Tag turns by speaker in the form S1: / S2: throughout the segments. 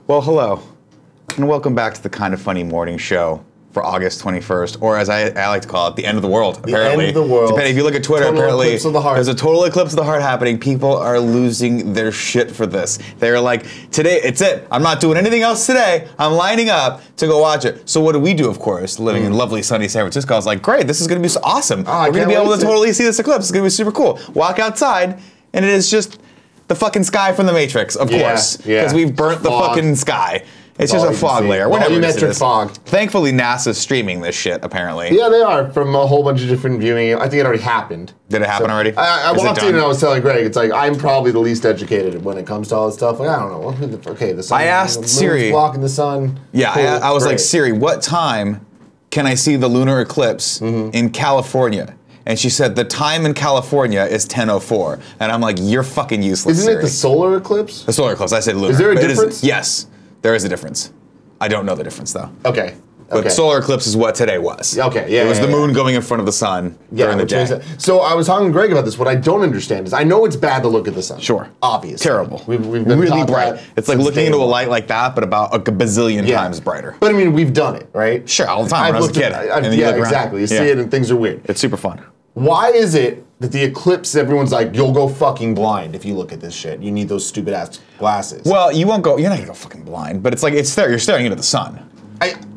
S1: Well, hello, and welcome back to the Kind of Funny Morning Show for August 21st, or as I like to call it, the end of the world, apparently.
S2: The end of the world.
S1: Depending, if you look at Twitter,
S2: Total
S1: apparently
S2: eclipse of the heart.
S1: there's a total eclipse of the heart happening. People are losing their shit for this. They're like, today, it's it. I'm not doing anything else today. I'm lining up to go watch it. So what do we do, of course, living in lovely, sunny San Francisco? I was like, great, this is going to be so awesome. We're going to be able to totally see this eclipse. It's going to be super cool. Walk outside, and it is just the fucking sky from the Matrix, of course. Because we've burnt the fucking sky. It's just a fog layer. We're never gonna see this.
S2: Fog.
S1: Thankfully, NASA's streaming this shit, apparently.
S2: Yeah, they are, from a whole bunch of different viewing. I think it already happened.
S1: Did it happen already?
S2: I walked in and I was telling Greg, it's like, I'm probably the least educated when it comes to all this stuff. Like, I don't know. Okay, the sun.
S1: I asked Siri.
S2: Blocking the sun.
S1: Yeah, cool, I was like, Siri, what time can I see the lunar eclipse in California? And she said, the time in California is 10:04. And I'm like, you're fucking useless,
S2: Isn't
S1: Siri.
S2: it the solar eclipse?
S1: The solar eclipse, I said lunar.
S2: Is there a difference?
S1: Yes, there is a difference. I don't know the difference, though.
S2: Okay.
S1: But solar eclipse is what today was.
S2: Okay, yeah.
S1: It was the moon going in front of the sun during the day.
S2: So I was talking to Greg about this. What I don't understand is I know it's bad to look at the sun.
S1: Sure.
S2: Obviously.
S1: Terrible.
S2: We've been
S1: really bright. It's like looking into a
S2: one.
S1: light like that, but about a bazillion times brighter.
S2: But I mean, we've done it, right?
S1: Sure, all the time when I was a kid.
S2: Yeah, exactly. You see it and things are weird.
S1: It's super fun.
S2: Why is it that the eclipse, everyone's like, you'll go fucking blind if you look at this shit. You need those stupid ass glasses.
S1: Well, you won't go, you're not gonna go fucking blind, but it's like, it's there, you're staring into the sun.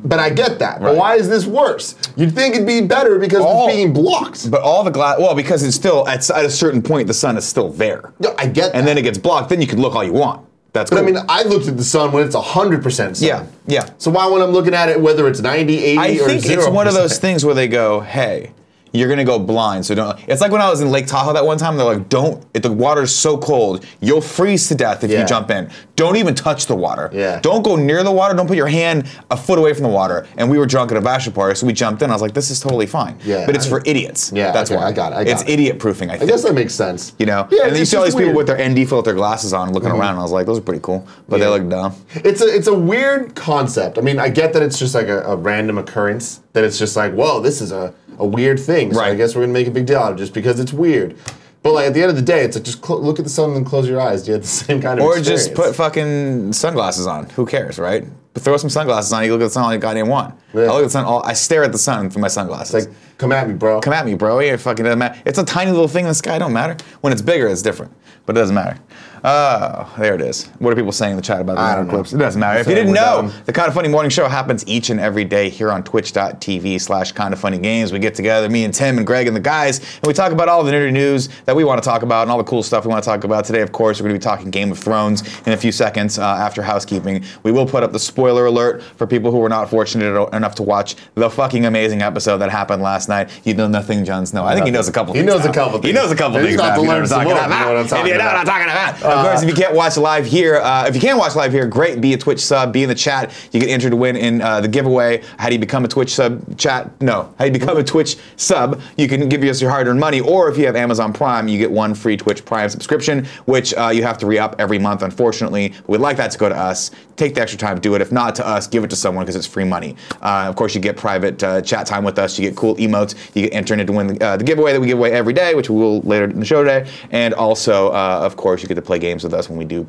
S2: But I get that. Right. But why is this worse? You'd think it'd be better because it's being blocked.
S1: But all the glass, well, because it's still, at a certain point, the sun is still there.
S2: No, I get that.
S1: And then it gets blocked, then you can look all you want. That's cool.
S2: But I mean, I looked at the sun when it's 100% sun.
S1: Yeah, yeah.
S2: So why when I'm looking at it, whether it's 90, 80, or 0%?
S1: I think it's one of those things where they go, hey, you're gonna go blind, so don't. It's like when I was in Lake Tahoe that one time, they're like, don't, if the water's so cold, you'll freeze to death if you jump in. Don't even touch the water.
S2: Yeah.
S1: Don't go near the water, don't put your hand a foot away from the water. And we were drunk at a bachelor party, so we jumped in, I was like, this is totally fine.
S2: Yeah.
S1: But it's for idiots.
S2: Yeah,
S1: that's why.
S2: I got it.
S1: It's idiot proofing, I think.
S2: I guess that makes sense.
S1: You know?
S2: Yeah,
S1: and then you see all these people
S2: weird.
S1: with their ND filter glasses on looking around, and I was like, those are pretty cool. But they look dumb.
S2: It's a weird concept. I mean, I get that it's just like a random occurrence, that it's just like, whoa, this is a weird thing, so I guess we're gonna make a big deal out of it just because it's weird. But like at the end of the day, it's like just look at the sun and then close your eyes. You have the same kind of experience.
S1: Or just put fucking sunglasses on. Who cares, right? But throw some sunglasses on, you look at the sun all you goddamn want. Yeah. I look at the sun, I stare at the sun through my sunglasses.
S2: It's like, come at me, bro.
S1: Come at me, bro. Yeah, fucking doesn't matter. It's a tiny little thing in the sky, it don't matter. When it's bigger, it's different. But it doesn't matter. Oh, there it is. What are people saying in the chat about the lunar eclipse? It doesn't matter. If you didn't know, the Kind of Funny Morning Show happens each and every day here on twitch.tv/kindoffunnygames. We get together, me and Tim and Greg and the guys, and we talk about all the nerdy news that we want to talk about and all the cool stuff we want to talk about. Today, of course, we're going to be talking Game of Thrones in a few seconds after housekeeping. We will put up the spoiler alert for people who were not fortunate enough to watch the fucking amazing episode that happened last night. You know nothing, Jon Snow. I think he knows a couple things.
S2: He knows a couple things.
S1: He knows a couple things.
S2: He's about to learn some more.
S1: If you know what I'm talking about. Of course, if you can't watch live here, if you can watch live here, great. Be a Twitch sub. Be in the chat. You get entered to win in the giveaway. How do you become a Twitch sub? Chat. No. How do you become a Twitch sub? You can give us your hard-earned money, or if you have Amazon Prime, you get one free Twitch Prime subscription, which you have to re-up every month. Unfortunately, we'd like that to go to us. Take the extra time, do it. If not to us, give it to someone because it's free money. Of course, you get private chat time with us. You get cool emotes. You get entered to win the giveaway that we give away every day, which we will later in the show today. And also, of course, you get to play games with us when we do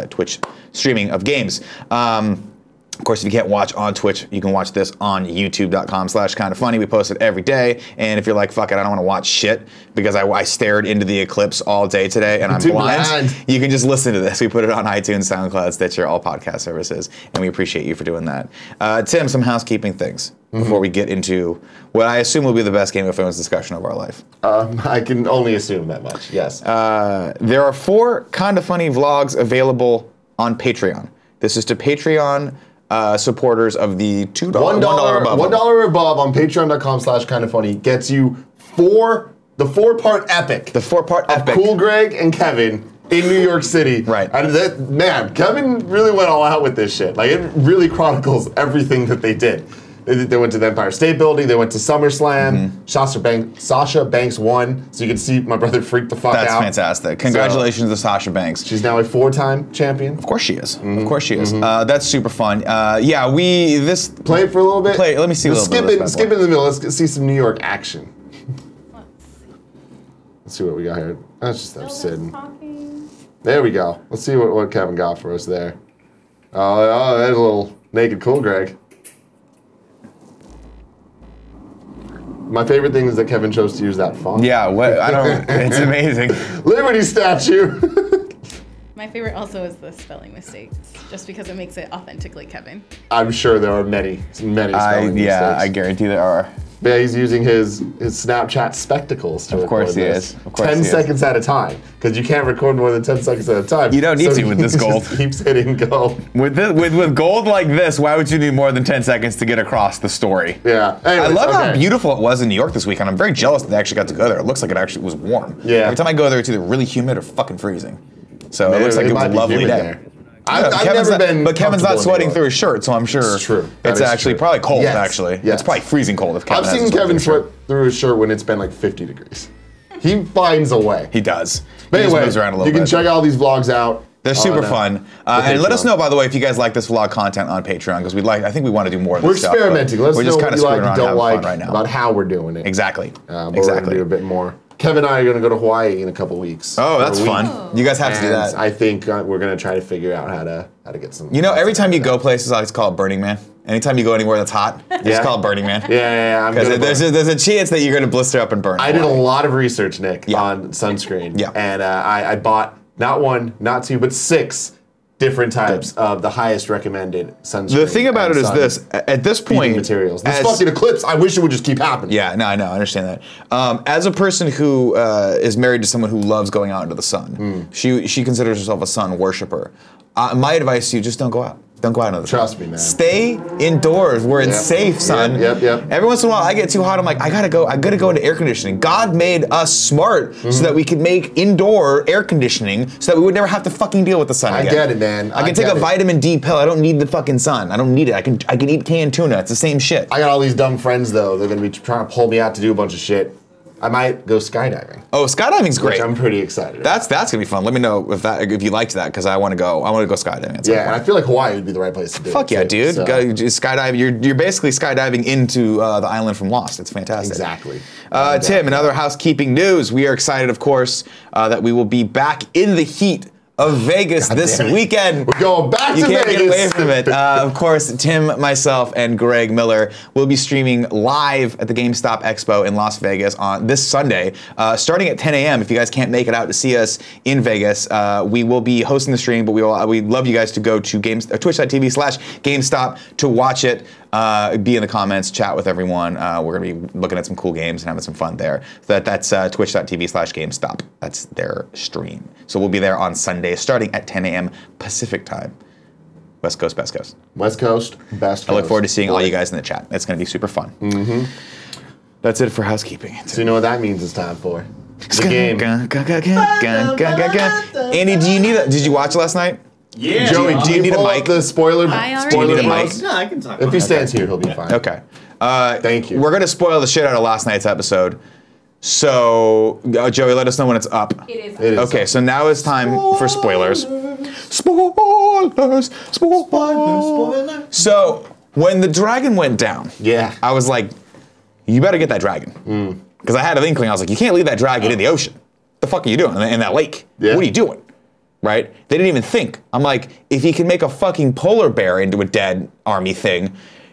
S1: Twitch streaming of games. Of course, if you can't watch on Twitch, you can watch this on youtube.com/kindoffunny. We post it every day. And if you're like, fuck it, I don't want to watch shit because I stared into the eclipse all day today and I'm blind, you can just listen to this. We put it on iTunes, SoundCloud, Stitcher, all podcast services. And we appreciate you for doing that. Tim, some housekeeping things before we get into what I assume will be the best Game of Thrones discussion of our life.
S2: I can only assume that much, yes.
S1: There are 4 Kind of Funny vlogs available on Patreon. This is to Patreon supporters of the $2 above.
S2: $1 above on patreon.com/kindoffunny gets you the 4-part epic.
S1: The 4-part epic.
S2: Cool Greg and Kevin in New York City.
S1: Right.
S2: And man, Kevin really went all out with this shit. Like, it really chronicles everything that they did. They went to the Empire State Building. They went to SummerSlam. Sasha Banks won, so you can see my brother freak the fuck out.
S1: That's fantastic. Congratulations to Sasha Banks.
S2: She's now a 4-time champion.
S1: Of course she is. Of course she is. That's super fun. Yeah,
S2: play it for a little bit.
S1: Let me see a little bit.
S2: Skip it in the middle. Let's see some New York action. Let's see what we got here. That's just them sitting. There we go. Let's see what Kevin got for us there. Oh, there's a little naked cool Greg. My favorite thing is that Kevin chose to use that font.
S1: Yeah, what? I don't. It's amazing.
S2: Liberty statue.
S3: My favorite also is the spelling mistakes, just because it makes it authentically Kevin.
S2: I'm sure there are many spelling mistakes.
S1: Yeah, I guarantee there are.
S2: Yeah, he's using his Snapchat spectacles to record
S1: Of course he
S2: this.
S1: is. Of course
S2: 10
S1: he is.
S2: seconds at a time, because you can't record more than 10 seconds at a time.
S1: You don't need to with
S2: he
S1: this gold.
S2: just keeps hitting go.
S1: With gold like this, why would you need more than 10 seconds to get across the story?
S2: Yeah. Anyways,
S1: I love how beautiful it was in New York this weekend. I'm very jealous that they actually got to go there. It looks like it actually was warm.
S2: Yeah.
S1: Every time I go there, it's either really humid or fucking freezing. So
S2: Man,
S1: it looks like it was
S2: might
S1: a
S2: be
S1: lovely
S2: humid
S1: day.
S2: there. I've never been.
S1: But Kevin's not
S2: comfortable in
S1: sweating
S2: New
S1: through
S2: York.
S1: his shirt, so I'm sure
S2: It's true. That
S1: It's
S2: is
S1: actually
S2: true.
S1: probably cold.
S2: Yes.
S1: Actually,
S2: Yes.
S1: It's probably freezing cold if Kevin
S2: I've
S1: has
S2: seen
S1: to sweat
S2: Kevin
S1: through his
S2: sweat through his shirt when it's been like 50 degrees. He finds a way.
S1: He does.
S2: But
S1: He just
S2: anyway,
S1: moves around a little
S2: you can
S1: bit.
S2: check all these vlogs out.
S1: They're super fun. And let us know, by the way, if you guys like this vlog content on Patreon, because I think we want to do more of this
S2: We're
S1: stuff.
S2: experimenting. Let us
S1: We're
S2: know
S1: just
S2: what
S1: kind of
S2: you like
S1: screwing
S2: and
S1: around,
S2: don't
S1: having
S2: like
S1: fun right now.
S2: about how we're doing it.
S1: Exactly.
S2: But
S1: Exactly.
S2: we're going to do a bit more. Kevin and I are going to go to Hawaii in a couple weeks.
S1: Oh, that's
S2: for a week.
S1: fun. You guys have to do
S2: And
S1: that.
S2: I think we're going to try to figure out how to get some.
S1: You know, every time you go places, I like to call it Burning Man. Anytime you go anywhere that's hot, just call it Burning Man.
S2: Yeah.
S1: Because there's a chance that you're going to blister up and burn.
S2: I did a lot of research, Nick, on sunscreen.
S1: Yeah.
S2: And I bought not one, not two, but 6 different types of the highest recommended sunscreen.
S1: The thing about it is this: at this point,
S2: materials. This fucking eclipse. I wish it would just keep happening.
S1: Yeah, no, I know, I understand that. As a person who is married to someone who loves going out into the sun, she considers herself a sun worshiper. My advice to you: just don't go out. Don't go out into the sun.
S2: Trust me, man.
S1: Stay indoors where it's safe, son.
S2: Yep.
S1: Every once in a while, I get too hot. I'm like, I gotta go into air conditioning. God made us smart so that we could make indoor air conditioning so that we would never have to fucking deal with the sun
S2: I
S1: again.
S2: get it, man.
S1: I can take a vitamin D pill. I don't need the fucking sun. I don't need it. I can eat canned tuna. It's the same shit.
S2: I got all these dumb friends though. They're gonna be trying to pull me out to do a bunch of shit. I might go skydiving.
S1: Oh, skydiving's great.
S2: Which I'm pretty excited about.
S1: That's gonna be fun. Let me know if you liked that, because I want to go. I want to go skydiving. At some
S2: Yeah, and I
S1: point.
S2: feel like Hawaii would be the right place to do it.
S1: Fuck yeah,
S2: too,
S1: dude!
S2: so-
S1: Go just skydive. You're basically skydiving into the island from Lost. It's fantastic.
S2: Exactly.
S1: Tim, in other housekeeping news, we are excited, of course, that we will be back in the heat of Vegas this
S2: damn it.
S1: weekend.
S2: We're going back
S1: You
S2: to
S1: can't
S2: Vegas.
S1: get away from it. Of course, Tim, myself, and Greg Miller will be streaming live at the GameStop Expo in Las Vegas on this Sunday, starting at 10 a.m. If you guys can't make it out to see us in Vegas, we will be hosting the stream, but we'd love you guys to go to twitch.tv/GameStop to watch it. Be in the comments, chat with everyone. We're gonna be looking at some cool games and having some fun there. So that's twitch.tv/GameStop. That's their stream. So we'll be there on Sunday, starting at 10 a.m. Pacific time. West Coast, Best Coast.
S2: West Coast, best.
S1: I look forward to seeing all you guys in the chat. It's gonna be super fun. That's it for housekeeping.
S2: So you know what that means it's time for the game.
S1: Andy, did you watch last night?
S4: Yeah.
S2: Joey,
S1: do you need a
S2: pull up
S1: mic?
S2: The spoiler.
S3: I already
S2: spoiler
S1: did.
S2: notes?
S4: No, I can talk.
S2: If he stands here, he'll be fine.
S1: Okay.
S2: Thank you.
S1: We're gonna spoil the shit out of last night's episode. So, Joey, let us know when it's up.
S3: It is.
S2: It is
S1: Okay, so now it's time for spoilers. Spoilers. So, when the dragon went down,
S2: Yeah.
S1: I was like, you better get that dragon. Because I had an inkling. I was like, you can't leave that dragon in the ocean. The fuck are you doing in that lake?
S2: Yeah.
S1: What are you doing? Right? They didn't even think. I'm like, if he can make a fucking polar bear into a dead army thing,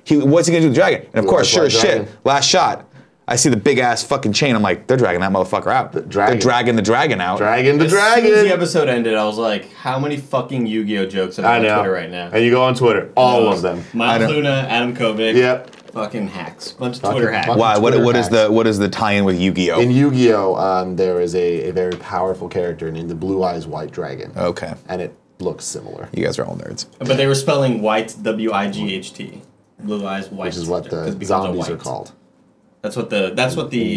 S1: what's he gonna do to the dragon? And of course, sure as shit, last shot, I see the big ass fucking chain. I'm like, they're dragging that motherfucker out. They're dragging the dragon out.
S2: Dragon the
S4: As soon as the
S2: dragon.
S4: episode ended, I was like, how many fucking Yu-Gi-Oh jokes have
S2: I
S4: on
S2: know.
S4: Twitter right now?
S2: And you go on Twitter, all of them.
S4: Miles Luna, Adam Kovic.
S2: Yep.
S4: Fucking hacks. Bunch of
S2: Fucking-
S4: Twitter hacks.
S2: fucking-
S1: Why?
S2: Twitter
S1: What is
S2: hacks.
S1: the tie-in with Yu-Gi-Oh?
S2: In Yu-Gi-Oh, there is a very powerful character named the Blue Eyes White Dragon.
S1: Okay.
S2: And it looks similar.
S1: You guys are all nerds.
S4: But they were spelling white, W-I-G-H-T. Blue eyes, white.
S2: Which is what the
S4: because
S2: zombies
S4: of
S2: are
S4: white.
S2: called.
S4: That's what the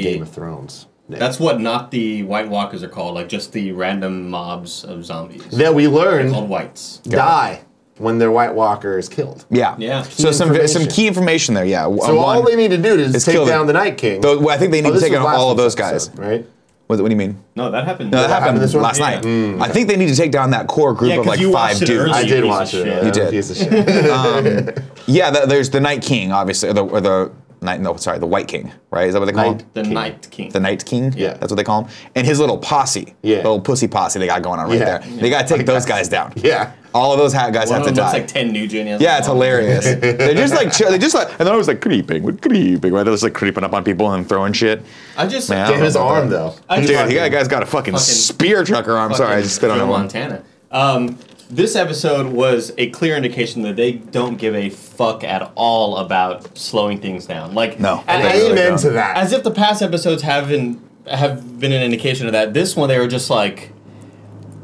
S2: Game of Thrones. Nick.
S4: that's what not the White Walkers are called, like just the random mobs of zombies.
S2: that we
S4: They're
S2: learned
S4: called whites.
S2: die when their White Walker is killed.
S1: Yeah.
S4: Yeah.
S1: So some
S2: information.
S1: key information there. Yeah.
S2: So all they need to do is
S1: kill
S2: take
S1: them.
S2: down the Night King.
S1: Though, I think they need to
S2: this
S1: take
S2: was
S1: down
S2: last
S1: all of
S2: week's
S1: those guys.
S2: episode, right?
S1: What do you mean?
S4: No, that happened.
S1: No, that happened
S2: this one?
S1: last night.
S4: Yeah.
S1: I think they need to take down that core group
S4: Yeah,
S1: of
S4: 'cause
S1: like
S4: you
S1: 5
S4: watched it
S1: dudes.
S4: earlier.
S2: I did
S4: piece
S2: watch
S4: of
S2: it.
S4: shit.
S2: I'm
S1: You
S2: a
S1: did.
S2: Piece of shit.
S1: Yeah, there's the Night King, obviously, or the the White King, right? Is that what they call him?
S4: The Night King.
S1: The Night King?
S2: Yeah.
S1: That's what they call him. And his little posse, little pussy posse they got going on right there. They got to take those guys down.
S2: Yeah.
S1: All of those guys have to die.
S4: Looks like Ted Nugent.
S1: Yeah, it's hilarious. They're just like, and then I was like creeping, right? They're just like creeping up on people and throwing shit.
S4: I just
S2: Damn his arm though.
S1: Dude, the guy's got a fucking spear trucker arm. Sorry, I just spit on him.
S4: Montana. This episode was a clear indication that they don't give a fuck at all about slowing things down. Like,
S1: no,
S2: amen to that.
S4: As if the past episodes have been an indication of that. This one, they were just like.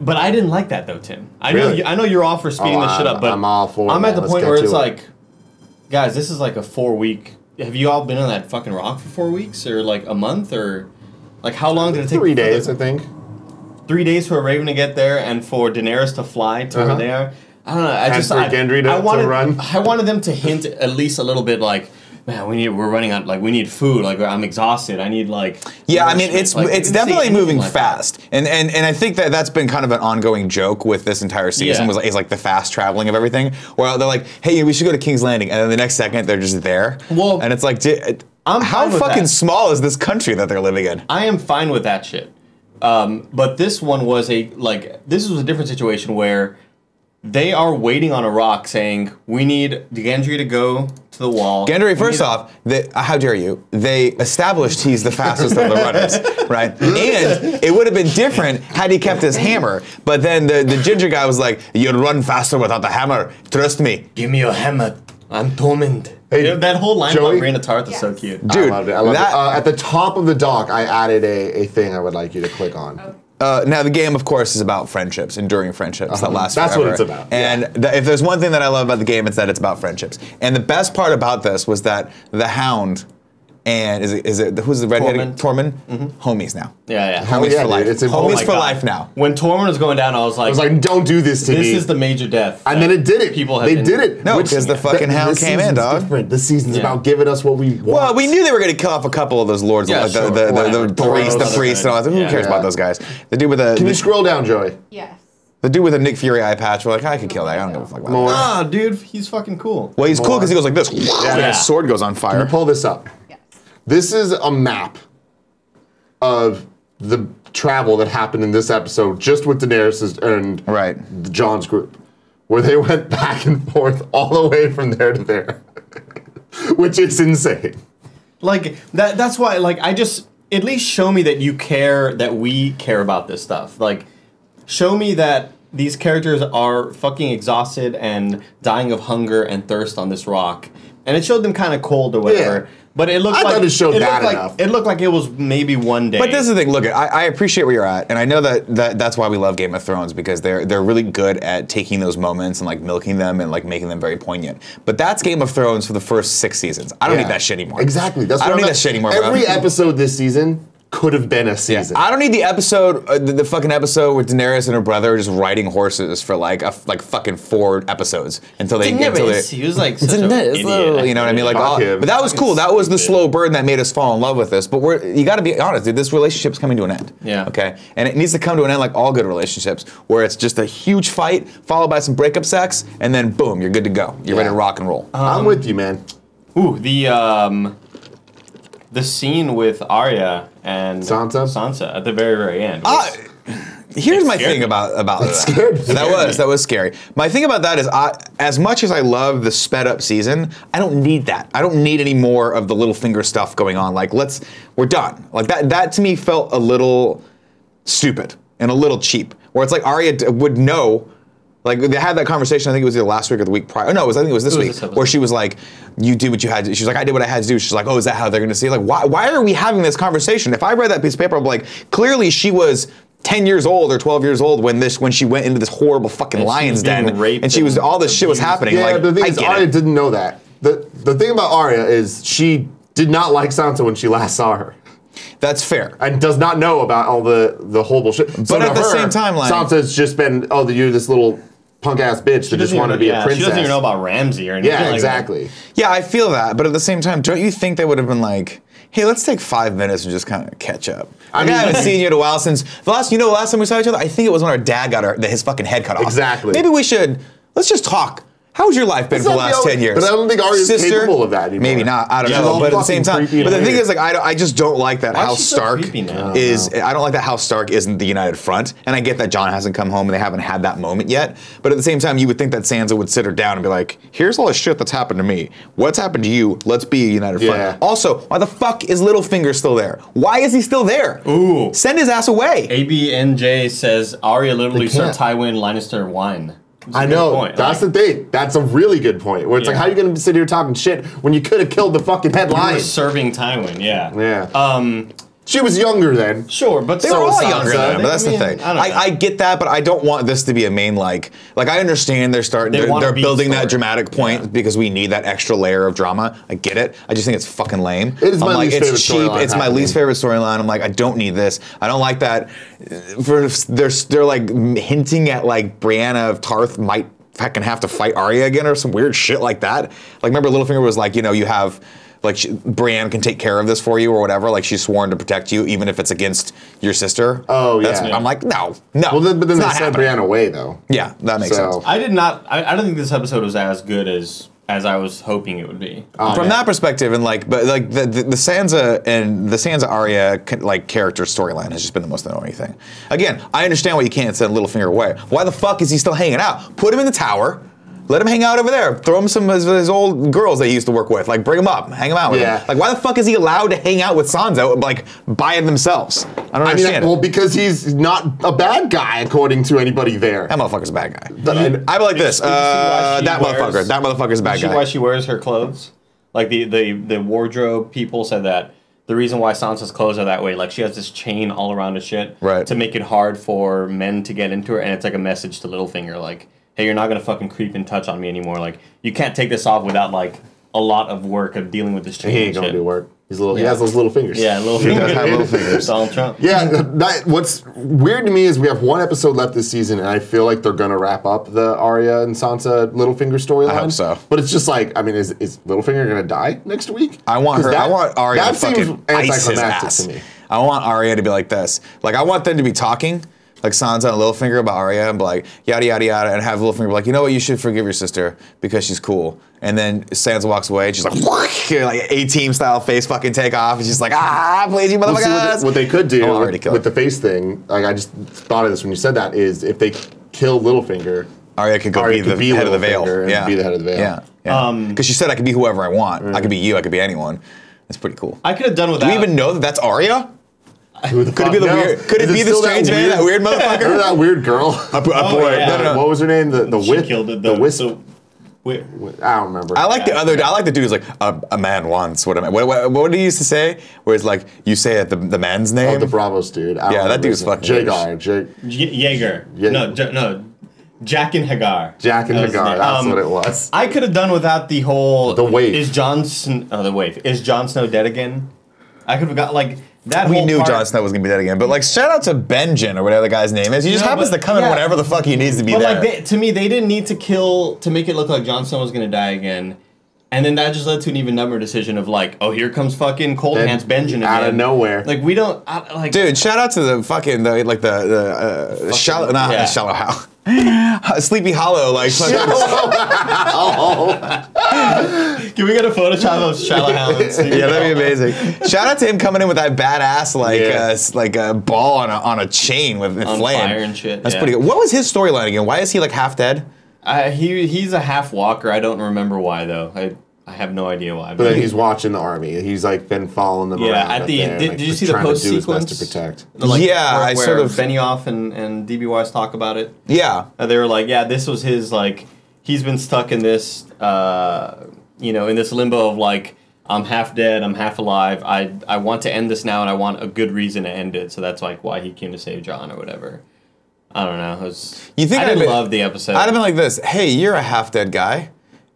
S4: But I didn't like that though, Tim. I know you're all for speeding this shit up, but
S2: I'm all for it.
S4: I'm at the point where it's like, guys, this is like a 4-week. Have you all been on that fucking rock for 4 weeks or like a month or like how long did it take?
S2: 3 days, I think.
S4: 3 days for a Raven to get there and for Daenerys to fly to where they are. I don't know. I wanted them to hint at least a little bit like. Man, we're running out. Like we need food. Like I'm exhausted. I need like.
S1: Yeah, I mean it's definitely moving fast, and I think that's been kind of an ongoing joke with this entire season is like the fast traveling of everything. Where they're like, hey, we should go to King's Landing, and then the next second they're just there. Well, and it's like, how fucking small is this country that they're living in?
S4: I am fine with that shit, but this one was this was a different situation where. They are waiting on a rock saying, we need Gendry to go to the wall.
S1: Gendry, first off, how dare you? They established he's the fastest of the runners, right? And it would have been different had he kept his hammer. But then the ginger guy was like, you'll run faster without the hammer. Trust me.
S4: Give me your hammer. I'm tormented. Hey, that whole line about Brienne Tarth is so cute.
S1: Dude,
S2: I loved it. At the top of the dock, I added a thing I would like you to click on.
S1: Now the game, of course, is about friendships, enduring friendships that last forever.
S2: That's what it's about.
S1: And if there's one thing that I love about the game, it's that it's about friendships. And the best part about this was that the Hound and who's the redheaded Tormund? Homies now.
S4: Yeah.
S1: Homies for life.
S2: It's
S1: homies for life now.
S4: When Tormund was going down, I was like,
S2: don't do this to me.
S4: This is the major death.
S2: And then it did it. They did it.
S1: No, because the fucking Hound came in, dog.
S2: Different. This season's about giving us what we want.
S1: Well, we knew they were going to kill off a couple of those lords, like the priest, and all that. Who cares about those guys? The dude with the.
S2: Can you scroll down, Joey?
S3: Yes.
S1: The dude with a Nick Fury eye patch, we're like, I could kill that. I don't give a fuck about that.
S4: Nah, dude, he's fucking cool.
S1: Well, he's cool because he goes like this. And his sword goes on fire.
S2: Can you pull this up?
S3: Yes.
S2: This is a map of the travel that happened in this episode just with Daenerys and Jon's group, where they went back and forth all the way from there to there, which is insane.
S4: Like, that's why, like, I just, at least show me that you care, that we care about this stuff. Like, show me that these characters are fucking exhausted and dying of hunger and thirst on this rock. And it showed them kind of cold or whatever.
S2: Yeah.
S4: But it looked
S2: I
S4: like
S2: thought it showed that enough.
S4: It looked like it was maybe one day.
S1: But this is the thing. Look, I appreciate where you're at, and I know that's why we love Game of Thrones, because they're really good at taking those moments and like milking them and like making them very poignant. But that's Game of Thrones for the first 6 seasons. I don't need that shit anymore.
S2: Exactly.
S1: I don't need that shit anymore.
S2: Every episode this season could have been a season.
S1: I don't need the episode, the fucking episode with Daenerys and her brother just riding horses for like fucking 4 episodes until they
S4: he was like such an idiot.
S1: You know what I mean? Like, but that was cool. That was the slow burn that made us fall in love with this. But you got to be honest, dude. This relationship's coming to an end.
S4: Yeah.
S1: Okay. And it needs to come to an end like all good relationships, where it's just a huge fight followed by some breakup sex, and then boom, you're good to go. You're ready to rock and roll.
S2: I'm with you, man.
S4: Ooh, the scene with Arya and Sansa at the very, very end.
S1: Here's my thing about that. That was scary. My thing about that is, as much as I love the sped up season, I don't need that. I don't need any more of the little finger stuff going on. Like, we're done. Like that to me felt a little stupid and a little cheap. Where it's like Arya would know. Like, they had that conversation, I think it was either last week or the week prior. Oh, no, I think it was this week, where she was like, you did what you had to do. She was like, I did what I had to do. She's like, oh, is that how they're going to see it? Like, why are we having this conversation? If I read that piece of paper, I'm like, clearly she was 10 years old or 12 years old when she went into this horrible fucking lion's den, and she was, all this shit was happening.
S2: Yeah,
S1: like,
S2: the thing is, Arya didn't know that. The thing about Arya is she did not like Sansa when she last saw her.
S1: That's fair.
S2: And does not know about all the horrible shit.
S1: But at the same time, like,
S2: Sansa's just been, you're this little punk ass bitch that just wanted to be a princess.
S4: She doesn't even know about Ramsay or anything.
S2: Yeah, exactly.
S1: Like that. Yeah, I feel that. But at the same time, don't you think they would have been like, hey, let's take 5 minutes and just kind of catch up? I haven't seen you in a while since the last time we saw each other, I think it was when our dad got his fucking head cut off.
S2: Exactly.
S1: Maybe let's just talk. How's your life been for the last 10 years?
S2: But I don't think Arya's capable of that anymore.
S1: Maybe not. I don't
S2: She's
S1: know.
S2: all
S1: But at the same
S2: fucking
S1: time,
S2: creepy
S1: but the
S2: and
S1: thing
S2: weird.
S1: is, like, I just don't like that
S4: Why is
S1: House
S4: she so
S1: Stark
S4: creepy now?
S1: is. I don't like that House Stark isn't the united front, and I get that Jon hasn't come home and they haven't had that moment yet. But at the same time, you would think that Sansa would sit her down and be like, "Here's all the shit that's happened to me. What's happened to you? Let's be a united front." Also, why the fuck is Littlefinger still there? Why is he still there?
S4: Ooh.
S1: Send his ass away.
S4: ABNJ says Arya literally
S2: They can't.
S4: served Tywin Lannister wine.
S2: I know. That's the thing. That's a really good point. Where it's like, how are you going to sit here talking shit when you could have killed the fucking head
S4: You were
S2: lion?
S4: serving Tywin, yeah.
S2: Yeah. She was younger then.
S4: Sure, but
S1: They were all
S2: Sansa.
S1: younger than him, but that's the thing.
S4: I don't know.
S1: I get that, but I don't want this to be a main like I understand they're
S4: wanna beat
S1: building that
S4: story.
S1: dramatic point because we need that extra layer of drama. I get it. I just think it's fucking lame.
S2: It is my
S1: I'm like,
S2: least
S1: it's
S2: favorite
S1: cheap.
S2: storyline
S1: It's my
S2: happening.
S1: least favorite storyline. I'm like, I don't need this. I don't like that. They're like hinting at like Brianna of Tarth might fucking have to fight Arya again or some weird shit like that. Like remember Littlefinger was like, you have. Like Brienne can take care of this for you or whatever. Like she's sworn to protect you, even if it's against your sister.
S2: Oh, yeah.
S1: I'm like, no.
S2: Well, but then
S1: it's
S2: they
S1: not
S2: sent
S1: happening.
S2: Brienne away, though.
S1: Yeah, that makes
S2: So-
S1: sense.
S4: I did not. I don't think this episode was as good as I was hoping it would be.
S1: From that perspective, and but the Sansa Arya character storyline has just been the most annoying thing. Again, I understand why you can't send Littlefinger away. Why the fuck is he still hanging out? Put him in the tower. Let him hang out over there. Throw him some of his old girls that he used to work with. Like, bring him up. Hang him out with him. Like, why the fuck is he allowed to hang out with Sansa, like, by themselves? I don't understand
S2: Well, because he's not a bad guy, according to anybody there.
S1: That motherfucker's a bad guy.
S2: But
S1: I'm like this. That motherfucker's a bad
S4: You see
S1: guy.
S4: why she wears her clothes? Like the wardrobe people said that the reason why Sansa's clothes are that way, like she has this chain all around her shit,
S1: Right.
S4: to make it hard for men to get into her, and it's like a message to Littlefinger, like, hey, you're not gonna fucking creep and touch on me anymore. Like, you can't take this off without like a lot of work of dealing with this chain.
S2: He ain't
S4: and
S2: gonna
S4: shit.
S2: do work. He has those little fingers.
S4: Yeah, little
S1: He
S4: fingers.
S1: does have little fingers.
S4: Donald Trump.
S2: Yeah, what's weird to me is we have one episode left this season, and I feel like they're gonna wrap up the Arya and Sansa Littlefinger storyline.
S1: I hope so.
S2: But it's just like, I mean, is Littlefinger gonna die next week?
S1: I want her. I want Arya
S2: that
S1: to fucking
S2: seems
S1: ice his
S2: anticlimactic
S1: ass.
S2: to me.
S1: I want Arya to be like this. Like I want them to be talking, like Sansa and Littlefinger about Arya, and be like yada yada yada, and have Littlefinger be like, you know what, you should forgive your sister because she's cool. And then Sansa walks away, and she's like A-Team style face fucking take off, and she's like, please you
S2: Well, see,
S1: motherfuckers.
S2: what they could do
S1: I want Arya to kill
S2: with
S1: her.
S2: the face thing, like I just thought of this when you said that, is if they kill Littlefinger,
S1: Arya could go
S2: Arya
S1: be
S2: could
S1: the head of the veil.
S2: Littlefinger and
S1: Yeah,
S2: be the head of the veil.
S1: Yeah, yeah. Because she said I could be whoever I want. I could be you. I could be anyone. It's pretty cool.
S4: I could have done with
S1: Do
S4: that.
S1: we even know that that's Arya?
S2: Who the
S1: Could it
S2: fuck
S1: be the
S2: knows?
S1: weird? Could it
S2: Is
S1: be the
S2: still
S1: strange man, that weird
S2: Remember
S1: motherfucker?
S2: that weird girl?
S1: A boy.
S4: yeah.
S1: No, no.
S2: What was her name? The
S4: She
S2: whip.
S4: killed it.
S2: The wisp.
S4: Wait,
S2: I don't remember.
S1: I like the other. I like the dude who's like a man wants. What did he used to say? Where it's like you say it the man's name.
S2: Oh, the Bravos dude. I don't
S1: Yeah, that
S2: remember
S1: dude's
S2: his name.
S1: fucking
S4: Jaeger.
S2: Yeah.
S4: No, Jack and Hagar.
S2: Jack and
S4: That was his
S2: Hagar.
S4: name.
S2: That's what it was.
S4: I could have done without the whole.
S2: The waif.
S4: Is Jon Snow dead again? I could have got like that.
S1: We
S4: whole
S1: knew
S4: part,
S1: Jon Snow was gonna be dead again, but like shout out to Benjen or whatever the guy's name is. He just
S4: No,
S1: happens
S4: but-
S1: to come in
S4: yeah.
S1: whenever the fuck he needs to be
S4: But
S1: there.
S4: like to me, they didn't need to kill to make it look like Jon Snow was gonna die again. And then that just led to an even number decision of like, oh, here comes fucking Cold
S2: Then
S4: Hands Benjen again.
S2: out of nowhere.
S4: Like we don't like.
S1: Dude, shout out to the fucking shallow,
S4: yeah.
S1: shallow how. Sleepy Hollow, like fucking,
S4: Can we get a Photoshop of Shallow Hounds?
S1: yeah, that'd be amazing. Shout out to him coming in with that badass
S2: Yeah.
S1: like a ball on a chain with
S4: On
S1: flame.
S4: fire and shit,
S1: That's
S4: yeah.
S1: pretty good. What was his storyline again? Why is he like half dead?
S4: He's a half walker. I don't remember why though. I have no idea why.
S2: But then he's watching the army. He's like been following them
S4: Yeah,
S2: around.
S4: at
S2: up
S4: the
S2: there,
S4: end- did
S2: like,
S4: you see the
S2: trying to do his best
S4: post-sequence?
S2: to protect.
S1: Yeah,
S4: where,
S1: I
S4: where
S1: sort of-
S4: Benioff and DB Wise talk about it.
S1: Yeah.
S4: They were like, yeah, this was his like. He's been stuck in this, in this limbo of like, I'm half dead, I'm half alive. I want to end this now, and I want a good reason to end it. So that's like why he came to save John or whatever. I don't know.
S1: You think
S4: I
S1: I'd
S4: didn't
S1: been-
S4: love the episode.
S1: I'd have been like this. Hey, you're a half dead guy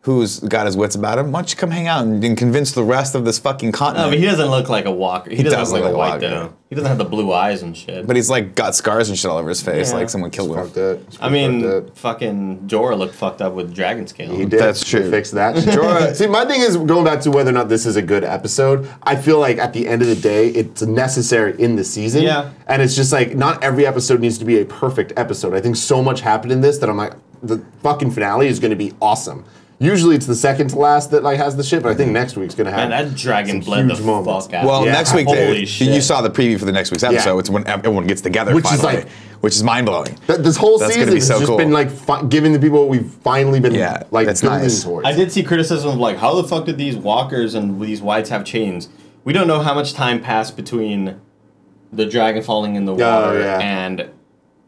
S1: who's got his wits about him. Why don't you come hang out and convince the rest of this fucking continent?
S4: No, but he doesn't look like a walker. He doesn't look like a white
S1: walker.
S4: though. He doesn't have the blue eyes and shit.
S1: But he's like got scars and shit all over his face,
S4: Yeah.
S1: like someone killed him.
S2: Fucked it.
S4: I mean, fucking Jorah looked fucked up with dragon scale.
S2: He did.
S1: That's true.
S2: They fixed that.
S1: Jorah-
S2: See, my thing is going back to whether or not this is a good episode. I feel like at the end of the day, it's necessary in the season.
S4: Yeah.
S2: And it's just like not every episode needs to be a perfect episode. I think so much happened in this that I'm like, the fucking finale is going to be awesome. Usually it's the second to last that like has the shit, but I think next week's gonna have.
S4: Man, that dragon bled the fuck out.
S1: Well, next week
S4: Holy shit.
S1: you saw the preview for the next week's episode.
S2: Yeah.
S1: It's when everyone gets together,
S2: Which is
S1: finally,
S2: like-
S1: which is mind blowing.
S2: This whole
S1: That's
S2: season
S1: gonna be
S2: has
S1: so
S2: just
S1: cool.
S2: been like giving the people what we've finally been like
S1: that's
S2: building
S1: nice.
S2: towards.
S4: I did see criticism of like, how the fuck did these walkers and these whites have chains? We don't know how much time passed between the dragon falling in the water and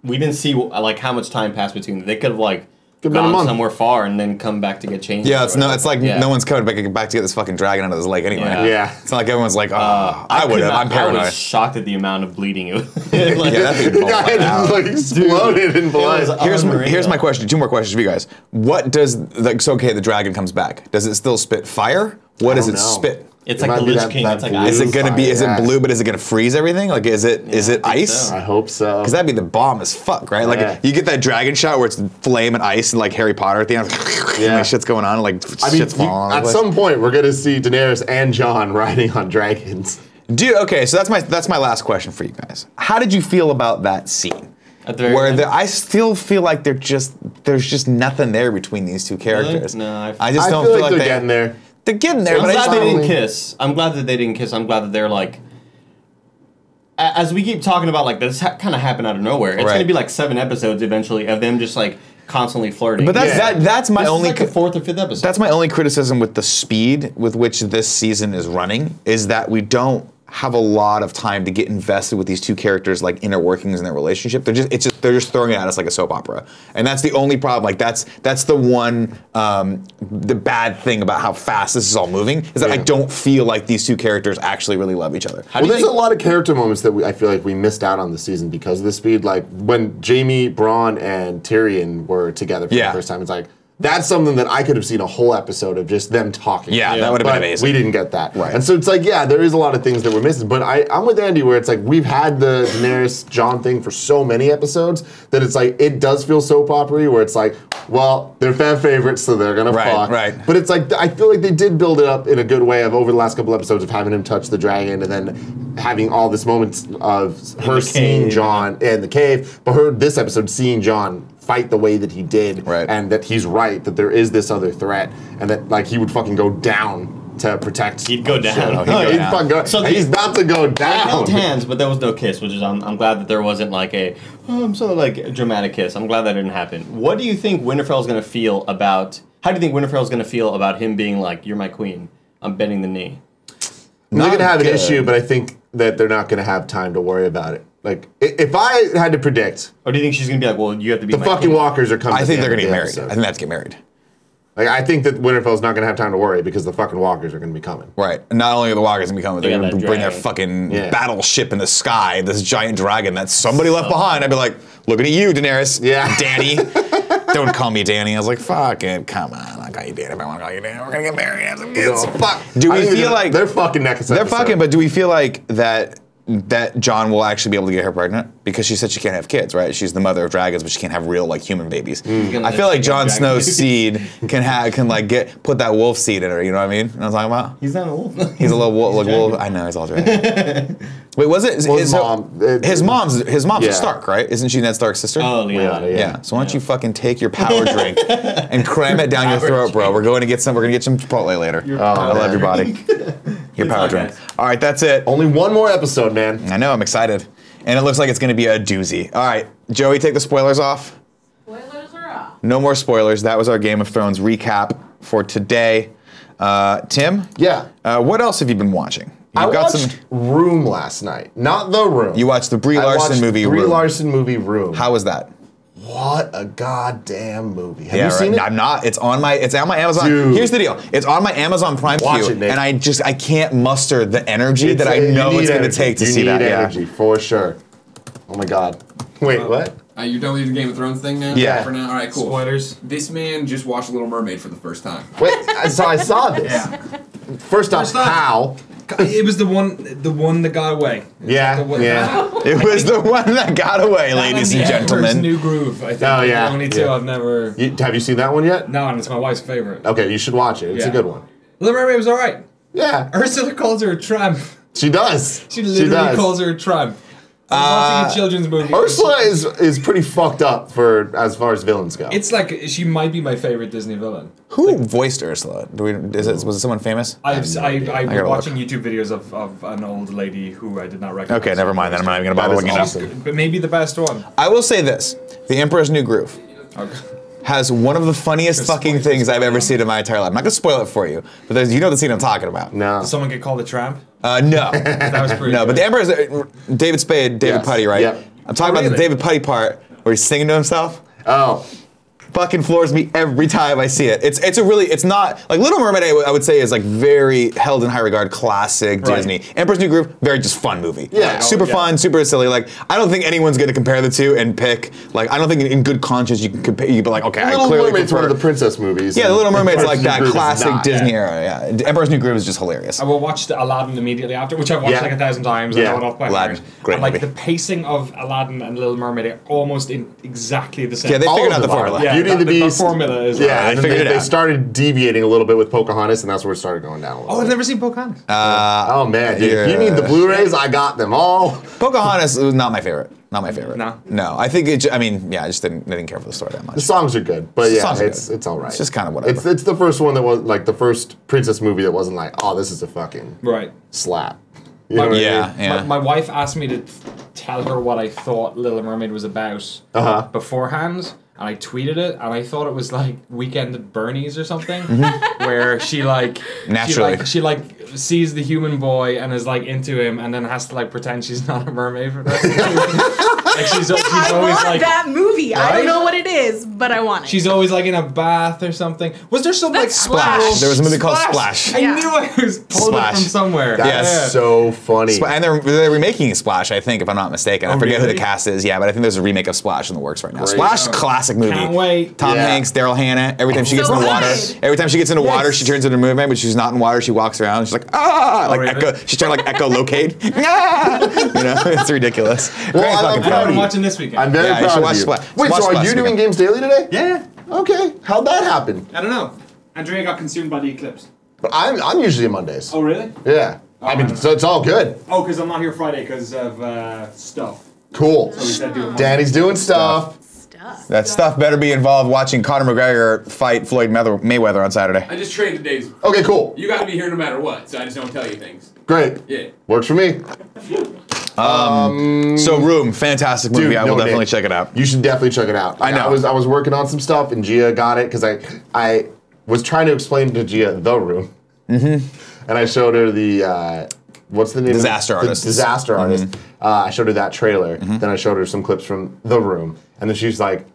S4: we didn't see like how much time passed between. They could have like
S2: been a
S4: gone
S2: month.
S4: somewhere far and then come back to get changed.
S1: Yeah, it's like no one's coming back to get this fucking dragon out of this lake anyway.
S2: Yeah.
S1: It's not like everyone's like, oh, I would have. I'm
S4: I
S1: paranoid.
S4: was shocked at the amount of bleeding it was. Like,
S1: Yeah, that thing
S2: The
S1: pulled
S2: guy
S1: right out.
S2: just like exploded in blood.
S4: was
S1: Here's my question. 2 more questions for you guys. What does the dragon comes back? Does it still spit fire? What does
S2: don't
S1: it
S2: know.
S1: spit?
S4: It's
S2: It
S4: like
S2: might
S4: the
S2: be
S4: Lich
S2: that-
S4: King.
S2: that
S4: It's like
S2: blue
S4: ice.
S1: Is it gonna be? Is it
S2: fire,
S1: blue? But is it gonna freeze everything? Like is it
S4: I think
S1: ice?
S4: so.
S2: I hope so.
S1: Because that'd be the bomb as fuck, right? Like
S2: Yeah.
S1: you get that dragon shot where it's flame and ice and like Harry Potter at the end.
S2: Yeah.
S1: Like shit's going on, like
S2: I mean,
S1: shit's falling. all over
S2: at
S1: the
S2: some point we're gonna see Daenerys and Jon riding on dragons.
S1: place. Okay, so that's my last question for you guys. How did you feel about that scene?
S4: At the very
S1: Where
S4: end?
S1: I still feel like there's just nothing there between these two characters.
S4: No,
S1: I just
S2: I
S1: don't
S2: feel
S1: feel
S2: like
S1: like
S2: they're getting there.
S1: They're getting there,
S4: I'm
S1: but I
S4: glad
S1: just
S4: they
S1: don't.
S4: didn't kiss. I'm glad that they didn't kiss. I'm glad that they're like. As we keep talking about, like this kind of happened out of nowhere. It's
S1: Right.
S4: gonna be like 7 episodes eventually of them just like constantly flirting.
S1: But that's
S2: Yeah.
S1: that's my
S4: this
S1: only.
S4: is like the 4th or 5th episode.
S1: That's my only criticism with the speed with which this season is running is that we don't have a lot of time to get invested with these two characters like inner workings in their relationship. They're just throwing it at us like a soap opera, and that's the only problem. Like that's the one the bad thing about how fast this is all moving is that I don't feel like these two characters actually really love each other.
S2: Well, there's a lot of character moments that I feel like we missed out on this season because of the speed. Like when Jaime, Bronn, and Tyrion were together for the first time, it's like that's something that I could have seen a whole episode of just them talking.
S1: Yeah, that would have been
S2: But
S1: amazing.
S2: we didn't get that.
S1: Right.
S2: And so it's like, yeah, there is a lot of things that we're missing. But I'm with Andy where it's like we've had the Daenerys Jon thing for so many episodes that it's like it does feel soap opera-y where it's like, well, they're fan favorites, so they're gonna fuck.
S1: Right.
S2: But it's like I feel like they did build it up in a good way of over the last couple episodes of having him touch the dragon and then having all this moments of her seeing
S4: cave.
S2: Jon in the cave, but this episode seeing Jon fight the way that he did,
S1: Right.
S2: and that he's right, that there is this other threat, and that like he would fucking go down to protect.
S4: He'd go down.
S1: Shit, he'd go
S2: He'd
S1: down.
S2: fucking go,
S4: So
S2: and he's about to go
S4: They held
S2: down.
S4: hands, but there was no kiss, which is I'm glad that there wasn't like I'm so like a dramatic kiss. I'm glad that didn't happen. What do you think Winterfell's gonna feel about? How do you think Winterfell's gonna feel about him being like, "You're my queen. I'm bending the knee."
S2: They're gonna have an
S1: good.
S2: issue, but I think that they're not gonna have time to worry about it. Like if I had to predict,
S4: Or do you think she's gonna be like, "Well, you have to be
S2: the
S4: my
S2: fucking
S4: king."
S2: walkers are coming.
S1: I
S2: at
S1: think
S2: the
S1: they're
S2: end
S1: gonna
S2: of
S1: get
S2: the
S1: married.
S2: episode.
S1: I think they have to get married.
S2: Like I think that Winterfell's not gonna have time to worry because the fucking walkers are gonna be coming.
S1: Right. And not only are the walkers gonna be coming,
S4: They
S1: they're
S4: got
S1: gonna
S4: that
S1: bring their
S4: dragon.
S1: fucking
S2: Yeah.
S1: battleship in the sky, this giant dragon that somebody left behind. I'd be like, looking at you, Daenerys.
S2: Yeah.
S1: Danny. Don't call me Danny. I was like, fuck it, come on. I'll call you Danny if I want to call you Danny. We're gonna get married, have some kids.
S2: Oh, fuck.
S1: Do
S2: I
S1: we
S2: think
S1: feel like
S2: they're fucking next
S1: they're
S2: episode.
S1: fucking, but do we feel like that Jon will actually be able to get her pregnant? Because she said she can't have kids, right? She's the mother of dragons, but she can't have real like human babies.
S4: gonna
S1: I feel like
S4: have
S1: Jon
S4: dragon
S1: Snow's
S4: babies.
S1: seed can like put that wolf seed in her, you know what I mean? You know what I'm talking about?
S4: He's not a wolf.
S1: He's a little wolf, like wolf. I know he's all dragon. Wait, was it
S2: Well, his
S1: her-
S2: mom,
S1: his mom's
S2: yeah.
S1: a Stark, right? Isn't she Ned Stark's sister?
S4: Oh, Leona.
S2: Yeah.
S1: yeah. So why don't you fucking take your power drink and cram it down your throat, bro? We're going to get some. We're gonna get some Chipotle later. I love your body. Your power
S4: all,
S1: drink.
S4: guys.
S1: All right, that's it.
S2: Only one more episode, man.
S1: I know. I'm excited, and it looks like it's gonna be a doozy. All right, Joey, take the spoilers off.
S3: Spoilers are off.
S1: No more spoilers. That was our Game of Thrones recap for today. Tim,
S2: Yeah.
S1: what else have you been watching?
S2: I
S1: You've got
S2: watched
S1: some.
S2: Room last night. Not The Room.
S1: You watched the Brie
S2: I
S1: Larson
S2: watched
S1: movie.
S2: Brie
S1: Room.
S2: Larson movie Room.
S1: How was that?
S2: What a goddamn movie. Have
S1: Yeah,
S2: you seen
S1: right.
S2: it?
S1: I'm not. It's on my Amazon.
S2: Dude.
S1: Here's the deal. It's on my Amazon Prime
S2: Watch
S1: queue,
S2: it, Nick.
S1: and I can't muster the energy
S2: It's-
S1: that I
S2: you
S1: know
S2: need
S1: it's going to
S2: energy.
S1: take to
S2: You
S1: see
S2: need
S1: that.
S2: energy, for sure. Oh my god. Wait, what?
S5: You're done with the Game of Thrones thing now?
S1: Yeah.
S5: For now? Alright, cool.
S6: Spoilers.
S5: This man just watched Little Mermaid for the first time.
S2: Wait, I saw this.
S6: Yeah.
S2: First off,
S6: First off-
S2: how?
S6: It was the one that got away.
S2: Yeah,
S6: The one-
S2: yeah.
S1: It was the one that got away, ladies and gentlemen.
S6: New Groove. I think.
S2: Oh, yeah.
S6: The only two
S2: Yeah.
S6: I've never.
S2: Have you seen that one yet?
S6: No, and it's my wife's favorite.
S2: Okay, you should watch it. It's a
S6: Yeah.
S2: good one.
S6: Little Mermaid was alright.
S2: Yeah,
S6: Ursula calls her a tramp.
S2: she does.
S6: She literally calls her a tramp. Watching a children's movie.
S2: Ursula is pretty fucked up for as far as villains go.
S6: It's like she might be my favorite Disney villain.
S1: Who voiced Ursula? Was it someone famous?
S6: I was
S1: gotta
S6: watching YouTube videos of an old lady who I did not recognize.
S1: Okay, never mind. Then I'm not even gonna bother looking it up.
S2: awesome.
S6: But maybe the best one.
S1: I will say this: The Emperor's New Groove
S6: Okay.
S1: has one of the funniest fucking things I've ever seen in my entire life. I'm not gonna spoil it for you, but you know the scene I'm talking about.
S2: No.
S6: Did someone get called a tramp?
S1: No.
S6: That was pretty.
S1: No, but
S6: good.
S1: the Emperor's David Spade, David
S2: Yes.
S1: Putty, right?
S2: Yep.
S1: I'm talking about the
S6: really?
S1: David Putty part where he's singing to himself.
S2: Oh.
S1: Fucking floors me every time I see it. It's not like Little Mermaid. I would say is like very held in high regard, classic
S6: Right.
S1: Disney. Emperor's New Groove, very just fun movie.
S2: Yeah.
S1: super fun, super silly. Like I don't think anyone's gonna compare the two and pick. Like I don't think in good conscience you can compare. You can be like, okay, I
S2: Little
S1: clearly
S2: Mermaid's
S1: prefer.
S2: one of the princess movies.
S1: Yeah, The Little Mermaid's
S2: Emperor's
S1: like
S2: New
S1: that
S2: Groove is
S1: classic
S2: not.
S1: Disney era. Yeah, Emperor's New Groove is just hilarious.
S6: I will watch the Aladdin immediately after, which I've watched
S2: Yeah.
S6: like 1,000 times. I
S2: Yeah.
S6: know it off by
S1: Aladdin,
S6: heart.
S1: great
S6: And like
S1: movie.
S6: the pacing of Aladdin and Little Mermaid are almost in exactly the same.
S1: Yeah, they
S2: All
S1: figured
S2: of
S1: out the
S2: them are.
S1: formula.
S6: Yeah,
S2: Beauty and the
S6: the
S2: Beast.
S6: formula is
S2: Yeah,
S6: right.
S2: and then
S1: figured it
S2: they
S1: out.
S2: started deviating a little bit with Pocahontas, and that's where it started going down a little
S6: Oh, I've
S2: bit.
S6: never seen Pocahontas.
S2: Oh man, dude, if you need the Blu-rays, I got them all.
S1: Pocahontas was not my favorite. Not my favorite.
S6: No?
S1: No, I think it. I mean, yeah, I didn't care for the story that much.
S2: The songs are good, but
S1: The
S2: yeah,
S1: songs are
S2: it's
S1: good.
S2: all right.
S1: It's just kind of whatever.
S2: It's the first one that was like the first princess movie that wasn't like, oh, this is a fucking
S6: Right.
S2: slap. You know what I
S1: Yeah,
S2: mean?
S1: yeah.
S6: My wife asked me to tell her what I thought Little Mermaid was about beforehand, and I tweeted it, and I thought it was like Weekend at Bernie's or something, where she like
S1: Naturally.
S6: she like sees the human boy and is like into him, and then has to like pretend she's not a mermaid for that. Like she's
S3: I
S6: always
S3: want
S6: like
S3: that movie. I
S6: Right?
S3: don't know what it is, but I want it.
S6: she's always like in a bath or something. Was there some like
S3: That's Splash.
S1: There was a movie called Splash.
S6: I
S3: Yeah.
S6: knew I was pulled it
S1: Splash.
S6: from somewhere.
S2: That's
S1: Yes.
S2: so funny.
S1: And they're remaking Splash, I think, if I'm not mistaken. I forget who
S6: really?
S1: the cast is. Yeah, but I think there's a remake of Splash in the works right now.
S2: Great.
S1: Splash, classic movie.
S6: Can't wait.
S1: Tom
S2: Yeah.
S1: Hanks, Daryl Hannah. Every time she gets
S3: So
S1: in the water,
S3: good.
S1: every time she gets into water,
S6: Yes.
S1: she turns into a mermaid. But she's not in water. She walks around. And she's like like
S6: really?
S1: echo. She's trying to like echolocate. Ah! You know, it's ridiculous. Great
S2: I love
S1: fucking
S6: I know
S2: Proud
S6: what
S2: of
S6: I'm
S2: you.
S6: watching this weekend.
S2: I'm very
S1: Yeah, you
S2: proud
S1: should
S2: of
S1: watch
S2: you.
S1: Splash.
S2: Wait,
S1: Watch
S2: so are
S1: Splash
S2: you
S1: again.
S2: doing games daily today?
S6: Yeah.
S2: Okay. How'd that happen?
S6: I don't know. Andrea got consumed by the eclipse.
S2: But I'm usually on Mondays.
S6: Oh, really?
S2: Yeah. I mean, so it's all good.
S6: Oh, because I'm not here Friday because of stuff.
S2: Cool.
S6: So we said do it Monday.
S2: Danny's doing stuff.
S3: Stuff.
S1: That stuff better be involved watching Conor McGregor fight Floyd Mayweather on Saturday.
S5: I just trained today's.
S2: Okay, cool.
S5: You got to be here no matter what, so I just don't tell you things.
S2: Great.
S5: Yeah.
S2: Works for me.
S1: So Room, fantastic movie.
S2: Dude,
S1: I will
S2: no,
S1: definitely
S2: Nick,
S1: check it out.
S2: You should definitely check it out.
S1: I know.
S2: I was working on some stuff, and Gia got it because I was trying to explain to Gia The Room, and I showed her the what's the name?
S1: Disaster
S2: of it?
S1: Artist.
S2: The Disaster Artist. I showed her that trailer. Then I showed her some clips from The Room, and then she's like,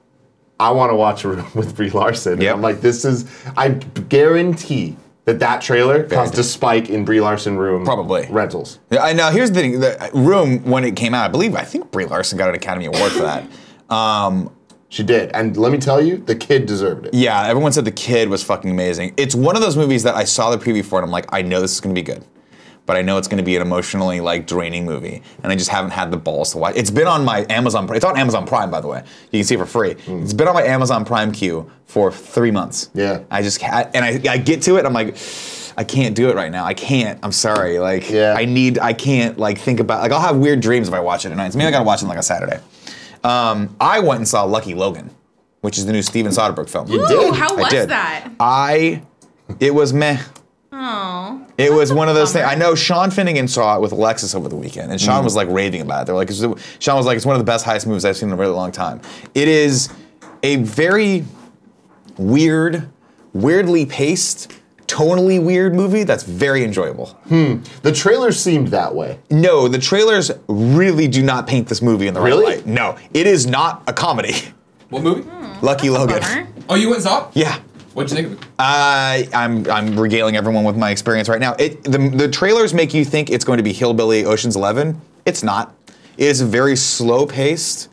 S2: "I want to watch a Room with Brie Larson." And
S1: Yep.
S2: I'm like, "This is." I guarantee that trailer caused a spike in Brie Larson Room
S1: Probably.
S2: rentals.
S1: Yeah, I know. Here's the thing: the Room, when it came out, I think Brie Larson got an Academy Award for that.
S2: She did, and let me tell you, the kid deserved it.
S1: Yeah, everyone said The Kid was fucking amazing. It's one of those movies that I saw the preview for, and I'm like, I know this is going to be good, but I know it's going to be an emotionally like draining movie, and I just haven't had the balls to watch. It's been on my Amazon. It's on Amazon Prime, by the way. You can see it for free. It's been on my Amazon Prime queue for 3 months.
S2: Yeah.
S1: I just can't, and I get to it, I'm like, I can't do it right now. I can't. I'm sorry. Like,
S2: Yeah.
S1: I can't like think about. Like, I'll have weird dreams if I watch it at night. So maybe I gotta watch it on like a Saturday. I went and saw Lucky Logan, which is the new Steven Soderbergh film.
S2: You
S3: Ooh,
S2: did.
S3: how
S1: I
S3: was
S1: did.
S3: that?
S1: It was meh.
S3: Oh.
S1: It was one of those things.
S3: Bummer.
S1: I know Sean Finnegan saw it with Alexis over the weekend, and Sean was like raving about it. They're like, Sean was like, it's one of the best heist movies I've seen in a really long time. It is a very weirdly paced, tonally weird movie that's very enjoyable.
S2: The trailer seemed that way.
S1: No, the trailers really do not paint this movie in the
S2: Really?
S1: right light. No, it is not a comedy.
S5: What movie?
S1: Lucky Logan.
S3: Bummer.
S5: Oh, you went and saw it?
S1: Yeah.
S5: What'd you think of it?
S1: I'm regaling everyone with my experience right now. The trailers make you think it's going to be Hillbilly Ocean's 11. It's not. It is a very slow-paced,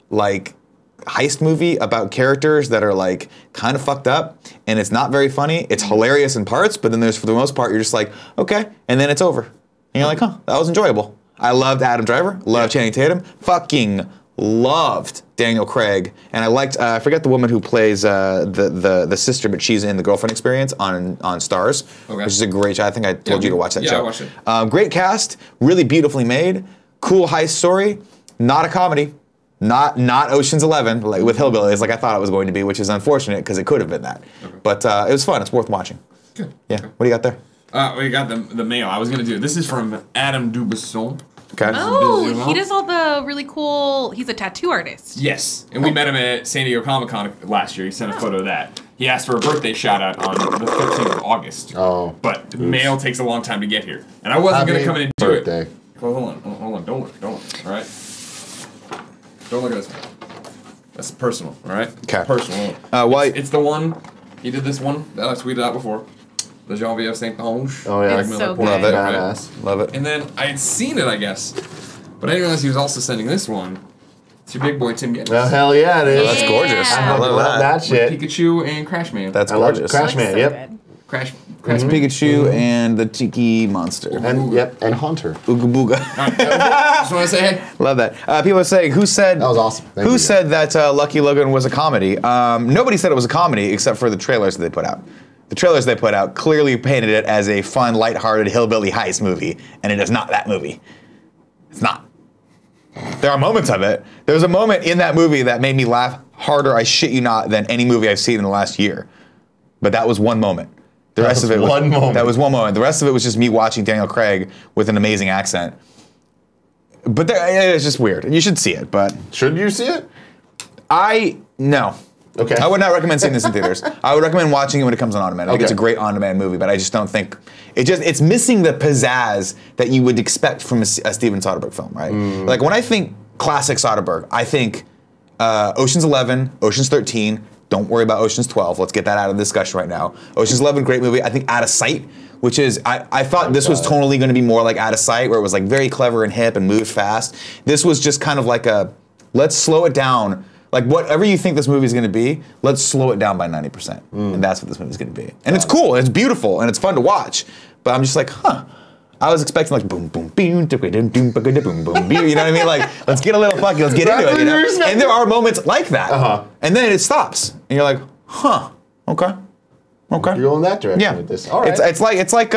S1: like, heist movie about characters that are like kind of fucked up, and it's not very funny. It's hilarious in parts, but then there's for the most part you're just like, okay, and then it's over. And you're like, huh, that was enjoyable. I loved Adam Driver, loved Channing Tatum, fucking loved Daniel Craig, and I liked I forget the woman who plays the sister, but she's in The Girlfriend Experience on Starz,
S5: Okay.
S1: which is a great show. I think I told you to watch that
S5: Yeah,
S1: show.
S5: I watched it.
S1: Great cast, really beautifully made, cool heist story. Not a comedy. Not Ocean's 11 like with hillbillies like I thought it was going to be, which is unfortunate because it could have been that. Okay. But it was fun. It's worth watching.
S6: Good.
S1: Yeah.
S6: Okay.
S1: What do you got there?
S6: We got the mail. I was gonna do. This is from Adam Dubisson.
S1: Okay.
S3: Oh, he does all the really cool. He's a tattoo artist.
S6: Yes, and we met him at San Diego Comic-Con last year. He sent a photo of that. He asked for a birthday shout-out on the 13th of August.
S2: Oh.
S6: But mail takes a long time to get here. And I wasn't going to come in and do
S2: birthday.
S6: it. Well, hold on. Don't look. All right? Don't look at this one. That's personal, all right?
S1: Okay.
S6: Personal. It's the one. He did this one that I tweeted out before. The Janvier Saint-Ange.
S2: Oh, yeah.
S3: It's so good.
S1: Love it.
S2: Badass.
S1: Love it.
S6: And then I had seen it, I guess. But I didn't realize he was also sending this one. It's your big boy, Tim Gettys.
S2: Oh, hell yeah, it is.
S1: That's gorgeous.
S3: Yeah.
S1: I love that.
S2: shit.
S6: Pikachu and Crash Man.
S1: That's
S2: I love
S1: gorgeous.
S2: Crash Man,
S3: So
S2: yep.
S3: good.
S6: Crash
S1: It's
S6: Man.
S1: Pikachu and the Tiki Monster.
S2: And and Hunter.
S1: Ooga booga.
S6: Just want to say hey.
S1: Love that. People are saying, who said
S2: That was awesome. Thank
S1: who
S2: you.
S1: said that Lucky Logan was a comedy? Nobody said it was a comedy except for the trailers that they put out. The trailers they put out clearly painted it as a fun, lighthearted hillbilly heist movie, and it is not that movie. It's not. There are moments of it. There was a moment in that movie that made me laugh harder, I shit you not, than any movie I've seen in the last year. But that was one moment. The rest of it was
S2: one moment.
S1: That was one moment. The rest of it was just me watching Daniel Craig with an amazing accent. But it's just weird. You should see it, but
S2: Should you see it?
S1: no.
S2: Okay.
S1: I would not recommend seeing this in theaters. I would recommend watching it when it comes on demand. I think
S2: Okay.
S1: it's a great on-demand movie, but I just don't think it's missing the pizzazz that you would expect from a Steven Soderbergh film, right? Like when I think classic Soderbergh, I think Ocean's 11, Ocean's 13. Don't worry about Ocean's 12. Let's get that out of the discussion right now. Ocean's 11, great movie. I think Out of Sight, which is I thought this was tonally going to be more like Out of Sight, where it was like very clever and hip and moved fast. This was just kind of like a let's slow it down. Like whatever you think this movie is going to be, let's slow it down by 90%, and that's what this movie is going to be. And it's cool, and it's beautiful, and it's fun to watch. But I'm just like, huh. I was expecting like boom, boom, boom, boom, boom, boom, boom. You know what I mean? Like, let's get a little funky, let's get into it. You know? And there are moments like that, and then it stops, and you're like, huh, okay.
S2: You're going that direction
S1: Yeah,
S2: with this. All right.
S1: it's like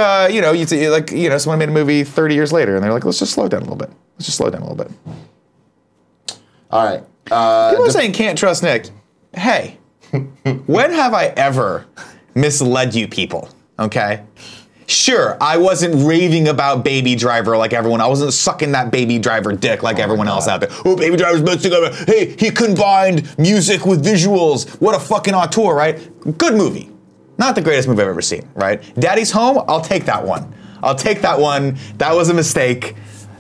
S1: someone made a movie 30 years later, and they're like, let's just slow it down a little bit. Let's just slow it down a little bit.
S2: All right.
S1: People are saying can't trust Nick. Hey, when have I ever misled you people? Okay. Sure, I wasn't raving about Baby Driver like everyone. I wasn't sucking that Baby Driver dick like everyone else out there. Oh, Baby Driver's best thing ever. Hey, he combined music with visuals. What a fucking auteur, right? Good movie. Not the greatest movie I've ever seen, right? Daddy's Home, I'll take that one. I'll take that one. That was a mistake.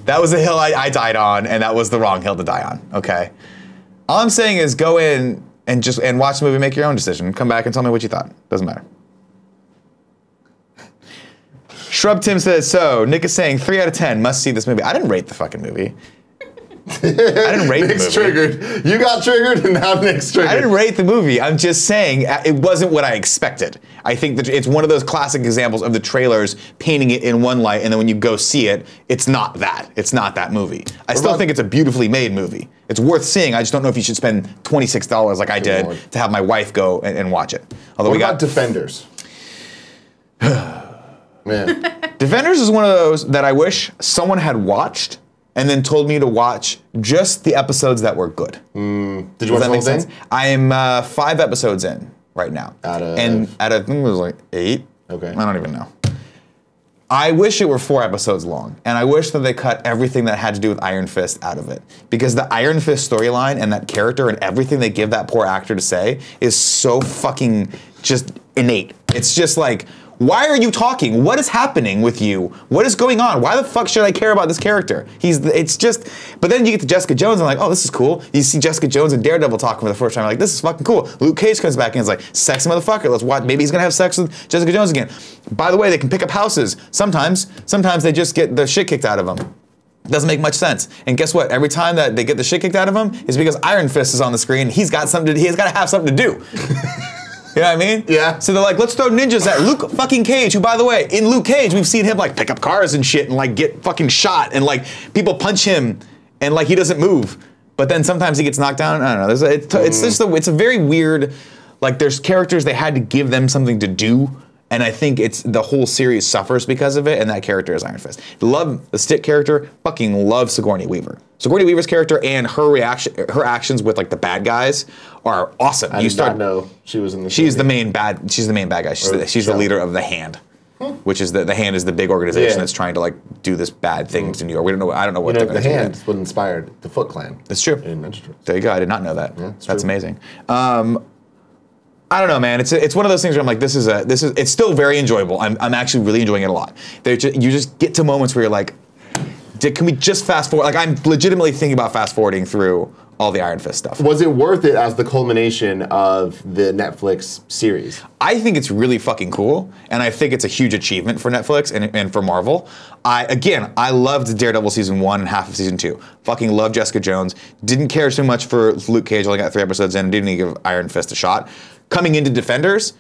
S1: That was a hill I died on, and that was the wrong hill to die on, okay? All I'm saying is go in and watch the movie, make your own decision. Come back and tell me what you thought. Doesn't matter. Shrub Tim says, so Nick is saying 3 out of 10, must see this movie. I didn't rate the fucking movie. I didn't rate
S2: Nick's
S1: the movie.
S2: triggered. You got triggered, and now Nick's triggered.
S1: I didn't rate the movie. I'm just saying it wasn't what I expected. I think that it's one of those classic examples of the trailers painting it in one light, and then when you go see it, it's not that. It's not that movie. I still think it's a beautifully made movie. It's worth seeing. I just don't know if you should spend $26 like I did
S2: Lord.
S1: to have my wife go and watch it. Although
S2: What
S1: we
S2: about
S1: got
S2: Defenders? Man.
S1: Defenders is one of those that I wish someone had watched and then told me to watch just the episodes that were good.
S2: Did you
S1: Does
S2: watch
S1: that
S2: the
S1: make
S2: whole thing?
S1: sense? I am 5 episodes in right now.
S2: Out of-
S1: I think it was like 8.
S2: Okay.
S1: I don't even know. I wish it were 4 episodes long, and I wish that they cut everything that had to do with Iron Fist out of it. Because the Iron Fist storyline and that character and everything they give that poor actor to say is so fucking just innate. It's just like, why are you talking? What is happening with you? What is going on? Why the fuck should I care about this character? It's just, but then you get to Jessica Jones and I'm like, oh, this is cool. You see Jessica Jones and Daredevil talking for the first time, you're like, this is fucking cool. Luke Cage comes back and is like, sexy motherfucker, let's watch, maybe he's gonna have sex with Jessica Jones again. By the way, they can pick up houses. Sometimes they just get the shit kicked out of them. Doesn't make much sense. And guess what? Every time that they get the shit kicked out of him is because Iron Fist is on the screen. He's got to have something to do. You know what I mean?
S2: Yeah.
S1: So they're like, let's throw ninjas at Luke fucking Cage, who, by the way, in Luke Cage, we've seen him like pick up cars and shit and like get fucking shot and like people punch him and like he doesn't move. But then sometimes he gets knocked down. I don't know. It's a very weird, like there's characters they had to give them something to do And I think it's the whole series suffers because of it, and that character is Iron Fist. Love the Stick character, fucking love Sigourney Weaver. Sigourney Weaver's character and her actions with like the bad guys are awesome.
S2: I did not know she was in the
S1: She's the main bad guy. She's the leader of the Hand. Which is the Hand is the big organization that's trying to like do this bad thing to New York. We don't know. I don't know what
S2: the Hand is what inspired the Foot Clan.
S1: That's true.
S2: In Ninja Turtles.
S1: There you go. I did not know that.
S2: Yeah,
S1: that's amazing. I don't know, man. It's one of those things where I'm like, it's still very enjoyable. I'm actually really enjoying it a lot. You just get to moments where you're like, can we just fast forward? Like I'm legitimately thinking about fast forwarding through all the Iron Fist stuff.
S2: Was it worth it as the culmination of the Netflix series?
S1: I think it's really fucking cool, and I think it's a huge achievement for Netflix and for Marvel. I loved Daredevil season 1 and half of season 2. Fucking love Jessica Jones. Didn't care so much for Luke Cage. Only got 3 episodes in. Didn't even give Iron Fist a shot. Coming into Defenders,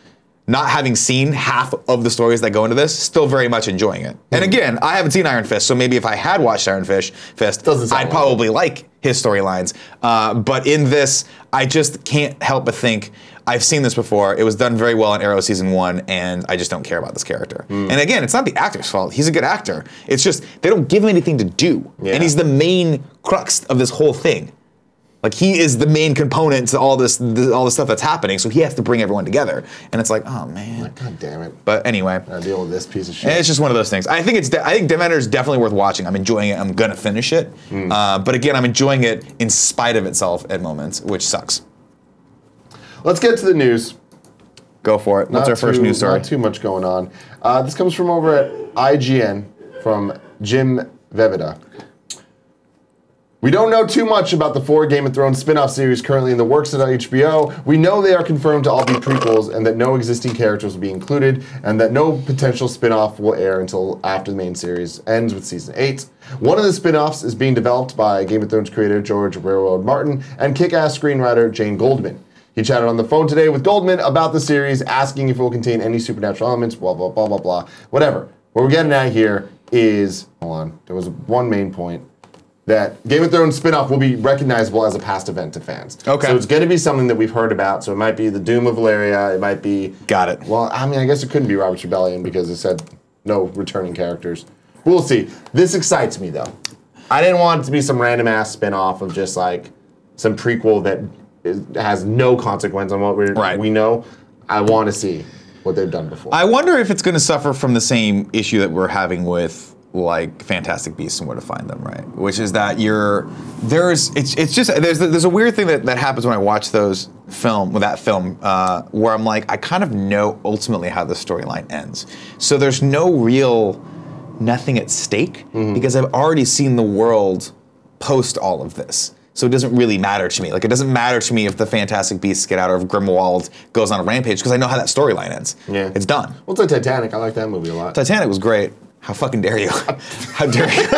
S1: not having seen half of the stories that go into this, still very much enjoying it. And again, I haven't seen Iron Fist, so maybe if I had watched Iron Fist, I'd probably like his storylines. But in this, I just can't help but think, I've seen this before, it was done very well in Arrow season 1, and I just don't care about this character. And again, it's not the actor's fault, he's a good actor. It's just, they don't give him anything to do. And he's the main crux of this whole thing. Like he is the main component to all this stuff that's happening, so he has to bring everyone together. And it's like, oh man,
S2: God damn it.
S1: But anyway,
S2: I deal with this piece of shit.
S1: And it's just one of those things. I think Defender is definitely worth watching. I'm enjoying it. I'm gonna finish it. But again, I'm enjoying it in spite of itself at moments, which sucks.
S2: Let's get to the news.
S1: Go for it. What's our first news story?
S2: Not too much going on. This comes from over at IGN from Jim Veveda. We don't know too much about the 4 Game of Thrones spin-off series currently in the works at HBO. We know they are confirmed to all be prequels and that no existing characters will be included and that no potential spin-off will air until after the main series ends with season 8. One of the spin-offs is being developed by Game of Thrones creator George Railroad Martin and kick-ass screenwriter Jane Goldman. He chatted on the phone today with Goldman about the series, asking if it will contain any supernatural elements, blah, blah, blah, blah, blah, whatever. What we're getting at here is, hold on, there was one main point. That Game of Thrones spin-off will be recognizable as a past event to fans.
S1: Okay.
S2: So it's going to be something that we've heard about. So it might be the Doom of Valyria. It might be...
S1: Got it.
S2: Well, I mean, I guess it couldn't be Robert's Rebellion because it said no returning characters. We'll see. This excites me, though. I didn't want it to be some random-ass spin-off of just, like, some prequel that has no consequence on what we know. I want to see what they've done before.
S1: I wonder if it's going to suffer from the same issue that we're having with like Fantastic Beasts and Where to Find Them, right? Which is that there's a weird thing that happens when I watch that film, where I'm like, I kind of know ultimately how the storyline ends. So there's nothing at stake because I've already seen the world post all of this. So it doesn't really matter to me. Like, it doesn't matter to me if the Fantastic Beasts get out or if Grimwald goes on a rampage because I know how that storyline ends.
S2: Yeah.
S1: It's done.
S2: Well, it's like Titanic. I like that movie a lot.
S1: Titanic was great. How fucking dare you? How dare you?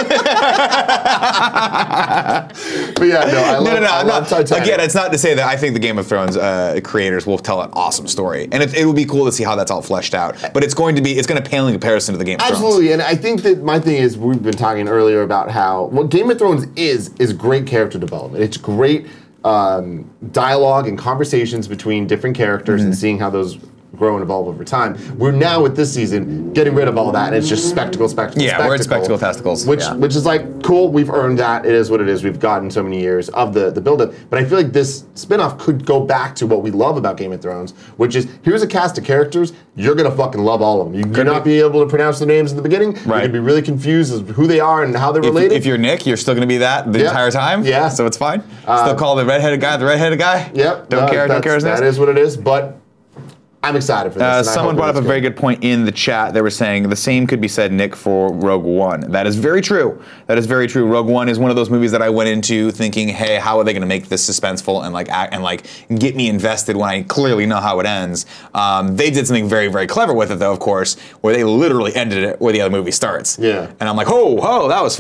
S2: But yeah, no, I love Titanic.
S1: Again, it's not to say that I think the Game of Thrones creators will tell an awesome story, and it would be cool to see how that's all fleshed out. But it's going to pale in comparison to the Game of Thrones.
S2: Absolutely, and I think that my thing is we've been talking earlier about how what Game of Thrones is great character development. It's great dialogue and conversations between different characters and seeing how those grow and evolve over time. We're now with this season getting rid of all that, and it's just spectacle.
S1: Yeah, we're in spectacle testicles.
S2: Which is like cool. We've earned that. It is what it is. We've gotten so many years of the build-up. But I feel like this spinoff could go back to what we love about Game of Thrones, which is here's a cast of characters. You're gonna fucking love all of them. You could not be able to pronounce the names in the beginning. Right. You're gonna be really confused as to who they are and how they're related.
S1: If you're Nick, you're still gonna be that the entire time.
S2: Yeah.
S1: So it's fine. Still call the redheaded guy the redheaded guy.
S2: Yep.
S1: Don't care his name.
S2: That is what it is. But I'm excited for this.
S1: Someone brought up a very good point in the chat. They were saying the same could be said, Nick, for Rogue One. That is very true. That is very true. Rogue One is one of those movies that I went into thinking, hey, how are they going to make this suspenseful and get me invested when I clearly know how it ends. They did something very, very clever with it, though, of course, where they literally ended it where the other movie starts.
S2: Yeah.
S1: And I'm like, oh, that was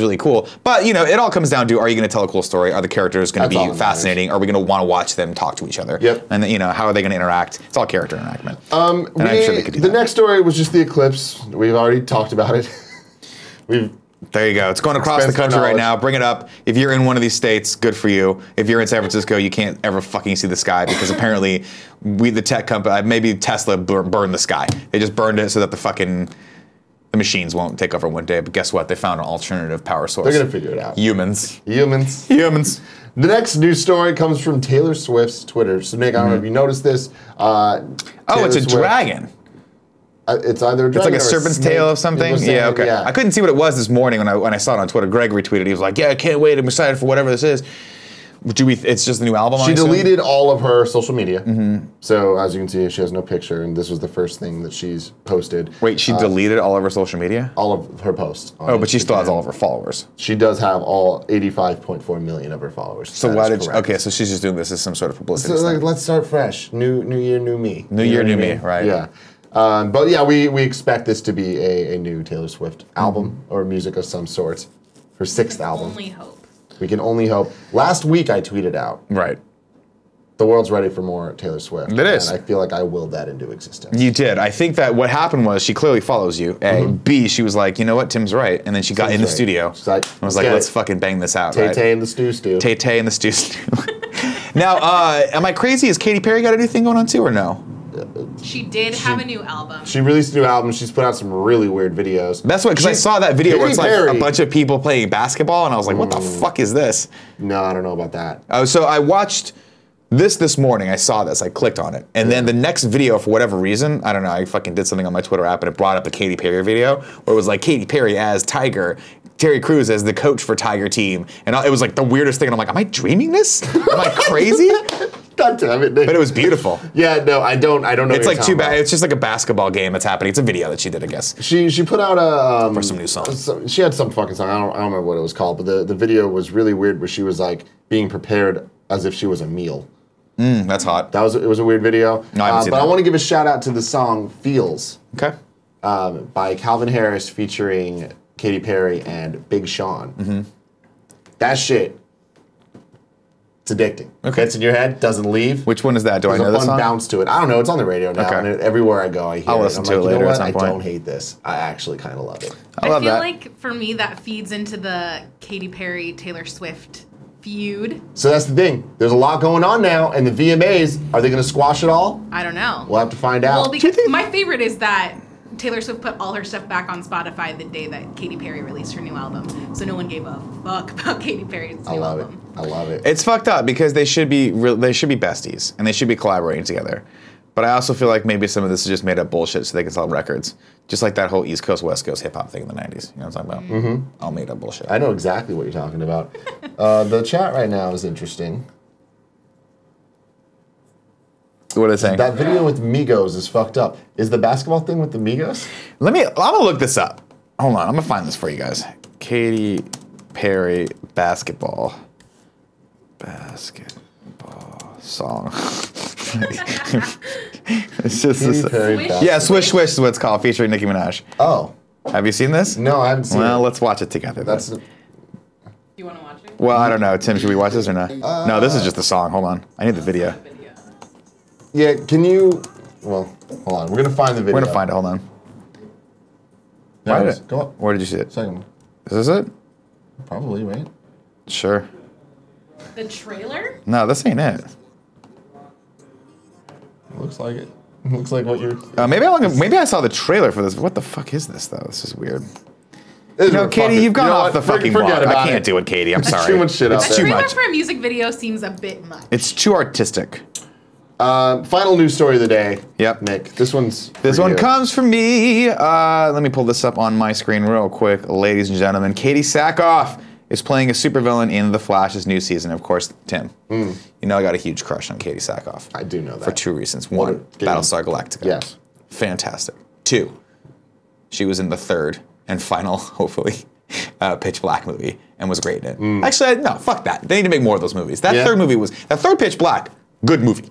S1: really cool. But, it all comes down to, are you going to tell a cool story? Are the characters going to be fascinating? Are we going to want to watch them talk to each other?
S2: Yep.
S1: And, how are they going to interact? It's all character enactment. And I'm sure they could do
S2: the
S1: that.
S2: next story was just the eclipse. We've already talked about it.
S1: There you go. It's going across the
S2: Expense for
S1: country right
S2: knowledge.
S1: now. Bring it up. If you're in one of these states, good for you. If you're in San Francisco, you can't ever fucking see the sky because apparently the tech company, maybe Tesla burned the sky. They just burned it so that the machines won't take over one day. But guess what? They found an alternative power source.
S2: They're gonna figure it out.
S1: Humans.
S2: Humans.
S1: Humans.
S2: The next news story comes from Taylor Swift's Twitter. So Nick, I don't know if you noticed this.
S1: Oh, it's a dragon.
S2: It's either a dragon
S1: It's like a
S2: or
S1: serpent's
S2: snake.
S1: tail of something.
S2: It was
S1: Yeah,
S2: saying-
S1: okay.
S2: yeah.
S1: I couldn't see what it was this morning when I saw it on Twitter. Greg retweeted. He was like, "Yeah, I can't wait. I'm excited for whatever this is." It's just the new album.
S2: She
S1: I assume?
S2: deleted all of her social media. So as you can see, she has no picture, and this was the first thing that she's posted.
S1: Wait, she deleted all of her social media?
S2: All of her posts. on
S1: Oh, but she still has
S2: Instagram.
S1: all of her followers.
S2: She does have all 85.4 million of her followers.
S1: So
S2: That
S1: why
S2: is
S1: did?
S2: correct.
S1: Okay, so she's just doing this as some sort of publicity.
S2: So like,
S1: stunt.
S2: let's start fresh. New year, new me.
S1: New
S2: You
S1: year,
S2: know
S1: new
S2: what I
S1: me,
S2: mean?
S1: right.
S2: Yeah. But yeah, we expect this to be a new Taylor Swift album or music of some sort. Her sixth album.
S3: Only hope.
S2: We can only hope. Last week I tweeted out,
S1: Right.
S2: the world's ready for more Taylor Swift.
S1: It is.
S2: And I feel like I willed that into existence.
S1: You did. I think that what happened was she clearly follows you. A. B. She was like, you know what, Tim's right, and then she got in the
S2: right.
S1: studio.
S2: She's like,
S1: and was like,
S2: "Get
S1: let's
S2: it.
S1: fucking bang this out, right?
S2: Tay-Tay and the stew.
S1: Tay-Tay and the stew. Now, am I crazy? Has Katy Perry got anything going on too, or no?
S3: She did have a new album.
S2: She released a new album. She's put out some really weird videos.
S1: That's what, because I saw that video where it's like
S2: Katy
S1: a
S2: Perry.
S1: bunch of people playing basketball, and I was like, what the fuck is this?
S2: No, I don't know about that.
S1: So I watched this morning. I saw this. I clicked on it. And then the next video, for whatever reason, I don't know, I fucking did something on my Twitter app, and it brought up a Katy Perry video where it was like Katy Perry as Tiger, Terry Crews as the coach for Tiger team. And it was like the weirdest thing. And I'm like, am I dreaming this? Am I crazy?
S2: God damn it, Nick.
S1: But it was beautiful.
S2: Yeah, no, I don't know.
S1: It's
S2: what you're
S1: like
S2: talking
S1: too bad.
S2: about.
S1: It's just like a basketball game that's happening. It's a video that she did, I guess.
S2: She put out a
S1: For some new song.
S2: She had some fucking song. I don't remember what it was called, but the video was really weird. Where she was like being prepared as if she was a meal.
S1: That's hot.
S2: It was a weird video.
S1: No, I haven't seen
S2: but
S1: that.
S2: I want to give a shout out to the song "Feels"
S1: Okay.
S2: by Calvin Harris featuring Katy Perry and Big Sean. That shit. It's addicting.
S1: Okay.
S2: Gets in your head, doesn't leave.
S1: Which one is that? Do I
S2: There's
S1: know
S2: a
S1: the
S2: fun
S1: song?
S2: bounce to it. I don't know. It's on the radio now,
S1: Okay.
S2: and everywhere I go, I hear
S1: I'll
S2: it.
S1: listen
S2: I'm
S1: to it
S2: like,
S1: later
S2: you know
S1: at
S2: what?
S1: some
S2: I
S1: point.
S2: don't hate this. I actually kind of love it.
S1: I love
S3: feel
S1: that.
S3: like for me that feeds into the Katy Perry Taylor Swift feud.
S2: So that's the thing. There's a lot going on now, and the VMAs, are they going to squash it all?
S3: I don't know.
S2: We'll have to find out.
S3: Well, because my favorite is that Taylor Swift put all her stuff back on Spotify the day that Katy Perry released her new album. So no one gave a fuck about Katy Perry's new
S2: I love it.
S3: album.
S2: I love it.
S1: It's fucked up because they should be besties and they should be collaborating together. But I also feel like maybe some of this is just made up bullshit so they can sell records. Just like that whole East Coast, West Coast hip hop thing in the 90s. You know what I'm talking about? Mm-hmm. All made up bullshit.
S2: I know exactly what you're talking about. The chat right now is interesting.
S1: What are they saying?
S2: That video with Migos is fucked up. Is the basketball thing with the Migos?
S1: I'm gonna look this up. Hold on, I'm gonna find this for you guys. Katy Perry basketball song. It's just
S2: Katy
S1: this.
S2: Perry
S3: Swish.
S2: basketball.
S1: Yeah, Swish Swish is what it's called, featuring Nicki Minaj.
S2: Oh.
S1: Have you seen this?
S2: No, I haven't seen
S1: Well,
S2: it.
S1: let's watch it together. then.
S2: That's
S3: Do you want to watch it?
S1: Well, I don't know. Tim, should we watch this or not? No, this is just the song. Hold on. I need the video.
S2: yeah. Can you? Well, hold on. We're gonna find the video.
S1: We're gonna find it. Hold on.
S2: Yeah,
S1: Find
S2: just
S1: it.
S2: go up.
S1: Where did you see it?
S2: Second.
S1: Is this it?
S2: Probably right.
S1: Sure.
S3: The trailer?
S1: No, this ain't it.
S2: Looks like it. Looks like what you're.
S1: Maybe I saw the trailer for this. What the fuck is this though? This is weird.
S2: No,
S1: No, Katie, you've gone off the fucking block.
S2: Forget
S1: I
S2: about
S1: can't
S2: it.
S1: do it, Katie. I'm
S2: There's
S1: sorry.
S2: too much shit out
S1: It's
S2: there.
S3: A
S1: too
S3: trailer
S1: much.
S3: for a music video seems a bit much.
S1: It's too artistic.
S2: Final news story of the day.
S1: Yep.
S2: Nick, this one's.
S1: This
S2: for
S1: one
S2: you.
S1: comes from me. Let me pull this up on my screen real quick, ladies and gentlemen. Katee Sackhoff is playing a supervillain in The Flash's new season. Of course, Tim. You know I got a huge crush on Katee Sackhoff.
S2: I do know that.
S1: For two reasons.
S2: What
S1: One,
S2: a game.
S1: Battlestar Galactica.
S2: Yes.
S1: Fantastic. Two, she was in the third and final, hopefully, Pitch Black movie and was great in it. Actually, no, fuck that. They need to make more of those movies. That
S2: Yeah.
S1: third Pitch Black, good movie.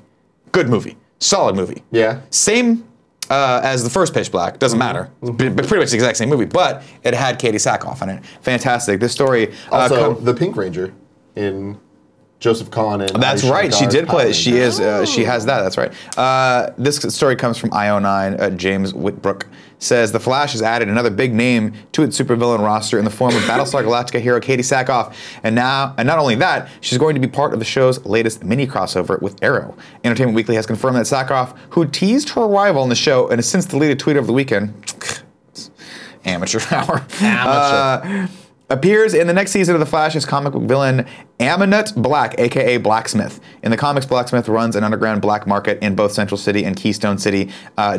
S1: Good movie. Solid movie.
S2: Yeah.
S1: Same as the first Pitch Black. Doesn't matter. But pretty much the exact same movie. But it had Katee Sackhoff in it. Fantastic. This story.
S2: Also, the Pink Ranger in Joseph Kahn and
S1: That's
S2: Ali
S1: right. She
S2: Shakar's
S1: did play
S2: Power
S1: it. She is. She has that. That's right. This story comes from IO9. James Whitbrook says the Flash has added another big name to its supervillain roster in the form of Battlestar Galactica hero Katee Sackhoff, and not only that, she's going to be part of the show's latest mini crossover with Arrow. Entertainment Weekly has confirmed that Sackhoff, who teased her arrival on the show and has since deleted a tweet over the weekend, amateur hour. Appears in the next season of The Flash as comic book villain Aminut Black, aka Blacksmith. In the comics, Blacksmith runs an underground black market in both Central City and Keystone City,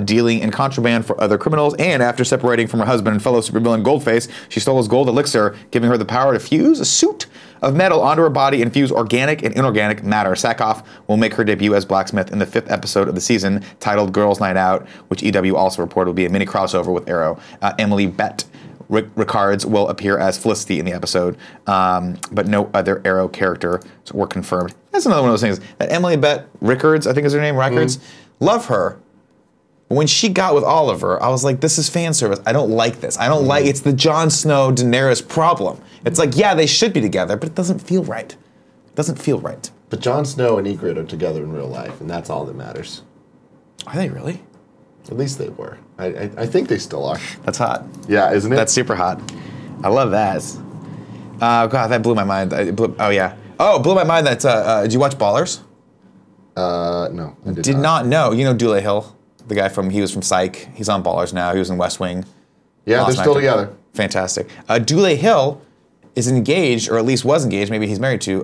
S1: dealing in contraband for other criminals. And after separating from her husband and fellow supervillain Goldface, she stole his gold elixir, giving her the power to fuse a suit of metal onto her body and fuse organic and inorganic matter. Sackhoff will make her debut as Blacksmith in the 5th episode of the season, titled Girls' Night Out, which EW also reported will be a mini crossover with Arrow. Emily Bett Rickards will appear as Felicity in the episode, but no other Arrow character were confirmed. That's another one of those things. That Emily Bett Rickards, I think is her name, Rickards, love her. But when she got with Oliver, I was like, this is fan service. I don't like this. I don't like, it's the Jon Snow Daenerys problem. It's like, yeah, they should be together, but it doesn't feel right. It doesn't feel right.
S2: But Jon Snow and Ygritte are together in real life, and that's all that matters.
S1: Are they really?
S2: At least they were. I think they still are.
S1: That's hot.
S2: Yeah, isn't it?
S1: That's super hot. I love that. God, that blew my mind. Oh, yeah. Oh, it blew my mind that, did you watch Ballers?
S2: No, I
S1: Did not know. You know Dule Hill, the guy he was from Psych. He's on Ballers now. He was in West Wing.
S2: Yeah,
S1: Awesome
S2: they're still
S1: actor.
S2: together.
S1: Fantastic. Dule Hill is engaged, or at least was engaged, maybe he's married to,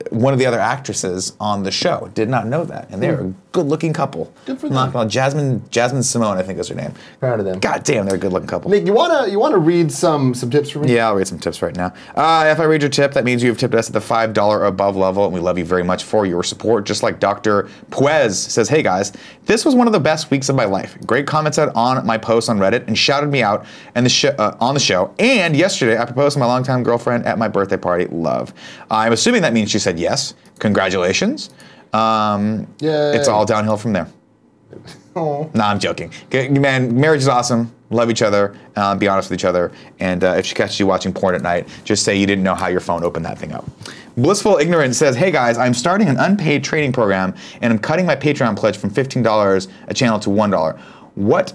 S1: one of the other actresses on the show. Did not know that. And they're a good-looking couple.
S2: Good for
S1: I'm not
S2: them.
S1: gonna- Jasmine Simone, I think is her name.
S2: Proud of them.
S1: God damn, they're a good-looking couple.
S2: Nick, you wanna read some tips for me?
S1: Yeah, I'll read some tips right now. If I read your tip, that means you have tipped us at the $5 or above level, and we love you very much for your support. Just like Dr. Puez says, hey guys, this was one of the best weeks of my life. Great comments on my post on Reddit and shouted me out on the show. And yesterday, I proposed to my longtime girlfriend at my birthday party. Love. I'm assuming that means she said yes. Congratulations.
S2: Yay.
S1: It's all downhill from there.
S2: Oh.
S1: Nah, I'm joking. Man, marriage is awesome. Love each other. Be honest with each other. And if she catches you watching porn at night, just say you didn't know how your phone opened that thing up. Blissful Ignorance says, hey guys, I'm starting an unpaid training program and I'm cutting my Patreon pledge from $15 a channel to $1. What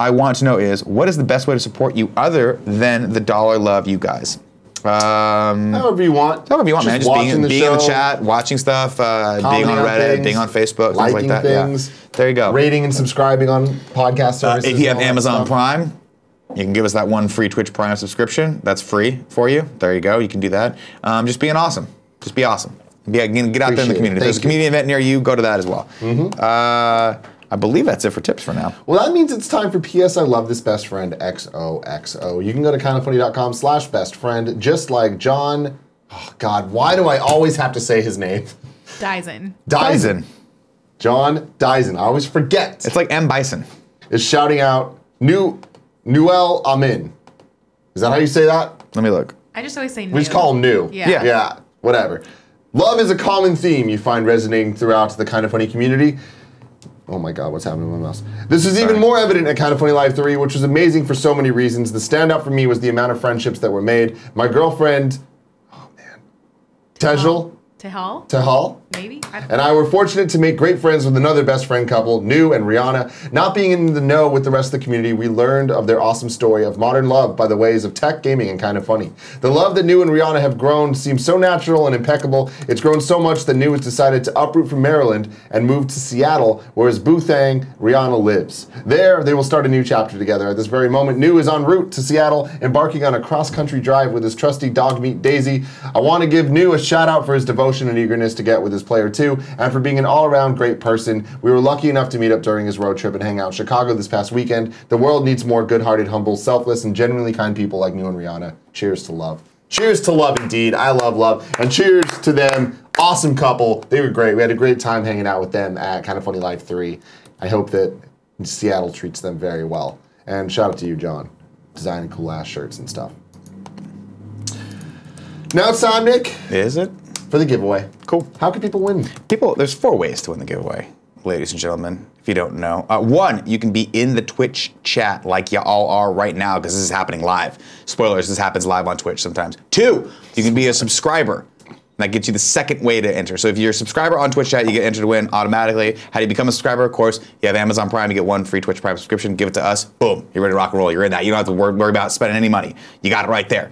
S1: I want to know is, what is the best way to support you other than the dollar love you guys?
S2: However you want.
S1: However you want, man. Just being in the
S2: show,
S1: chat, watching stuff, being on
S2: commenting on
S1: Reddit,
S2: things,
S1: being on Facebook, things
S2: liking
S1: like that.
S2: things,
S1: Yeah. There you go.
S2: rating and subscribing on podcast services.
S1: If you have
S2: and all that
S1: Amazon
S2: stuff.
S1: Prime, you can give us that one free Twitch Prime subscription. That's free for you. There you go. You can do that. Just being awesome. Just be awesome. Get out there in the
S2: Appreciate it.
S1: community. If there's a
S2: Thank
S1: community event near you, go to that as well. I believe that's it for tips for now.
S2: Well, that means it's time for PS I Love This Best Friend XOXO. You can go to kindoffunny.com/bestfriend, just like John. Oh, God, why do I always have to say his name?
S3: Dyson.
S1: Dyson.
S2: John Dyson. I always forget.
S1: It's like M. Bison.
S2: Is shouting out Nuel Amin. Is that how you say that?
S1: Let me look.
S3: I just always say
S2: We just call him New.
S3: Yeah.
S1: Yeah.
S2: Yeah, whatever. Love is a common theme you find resonating throughout the Kind of Funny community. Oh my God, what's happening with my mouse? This is even more evident at Kind of Funny Live 3, which was amazing for so many reasons. The standout for me was the amount of friendships that were made. My girlfriend, Tejal,
S3: Tehal? Maybe?
S2: and I were fortunate to make great friends with another best friend couple, New and Rihanna. Not being in the know with the rest of the community, we learned of their awesome story of modern love by the ways of tech, gaming, and Kind of Funny. The love that New and Rihanna have grown seems so natural and impeccable. It's grown so much that New has decided to uproot from Maryland and move to Seattle, where his boo thang, Rihanna, lives. There, they will start a new chapter together. At this very moment, New is en route to Seattle, embarking on a cross-country drive with his trusty dog meat, Daisy. I want to give New a shout-out for his devotion and eagerness to get with his player 2, and for being an all-around great person. We were lucky enough to meet up during his road trip and hang out in Chicago this past weekend. The world needs more good-hearted, humble, selfless, and genuinely kind people like New and Rihanna. Cheers to love. Cheers to love, indeed. I love love. And cheers to them. Awesome couple. They were great. We had a great time hanging out with them at Kind of Funny Live 3. I hope that Seattle treats them very well. And shout out to you, John. Designing cool-ass shirts and stuff. Now it's time, Nick,
S1: Is it?
S2: for the giveaway.
S1: Cool.
S2: How can people win?
S1: There's 4 ways to win the giveaway, ladies and gentlemen, if you don't know. 1, you can be in the Twitch chat like you all are right now, because this is happening live. Spoilers, this happens live on Twitch sometimes. 2, you can be a subscriber. That gets you the second way to enter. So if you're a subscriber on Twitch chat, you get entered to win automatically. How do you become a subscriber? Of course, you have Amazon Prime, you get 1 free Twitch Prime subscription, give it to us, boom, you're ready to rock and roll. You're in that. You don't have to worry about spending any money. You got it right there.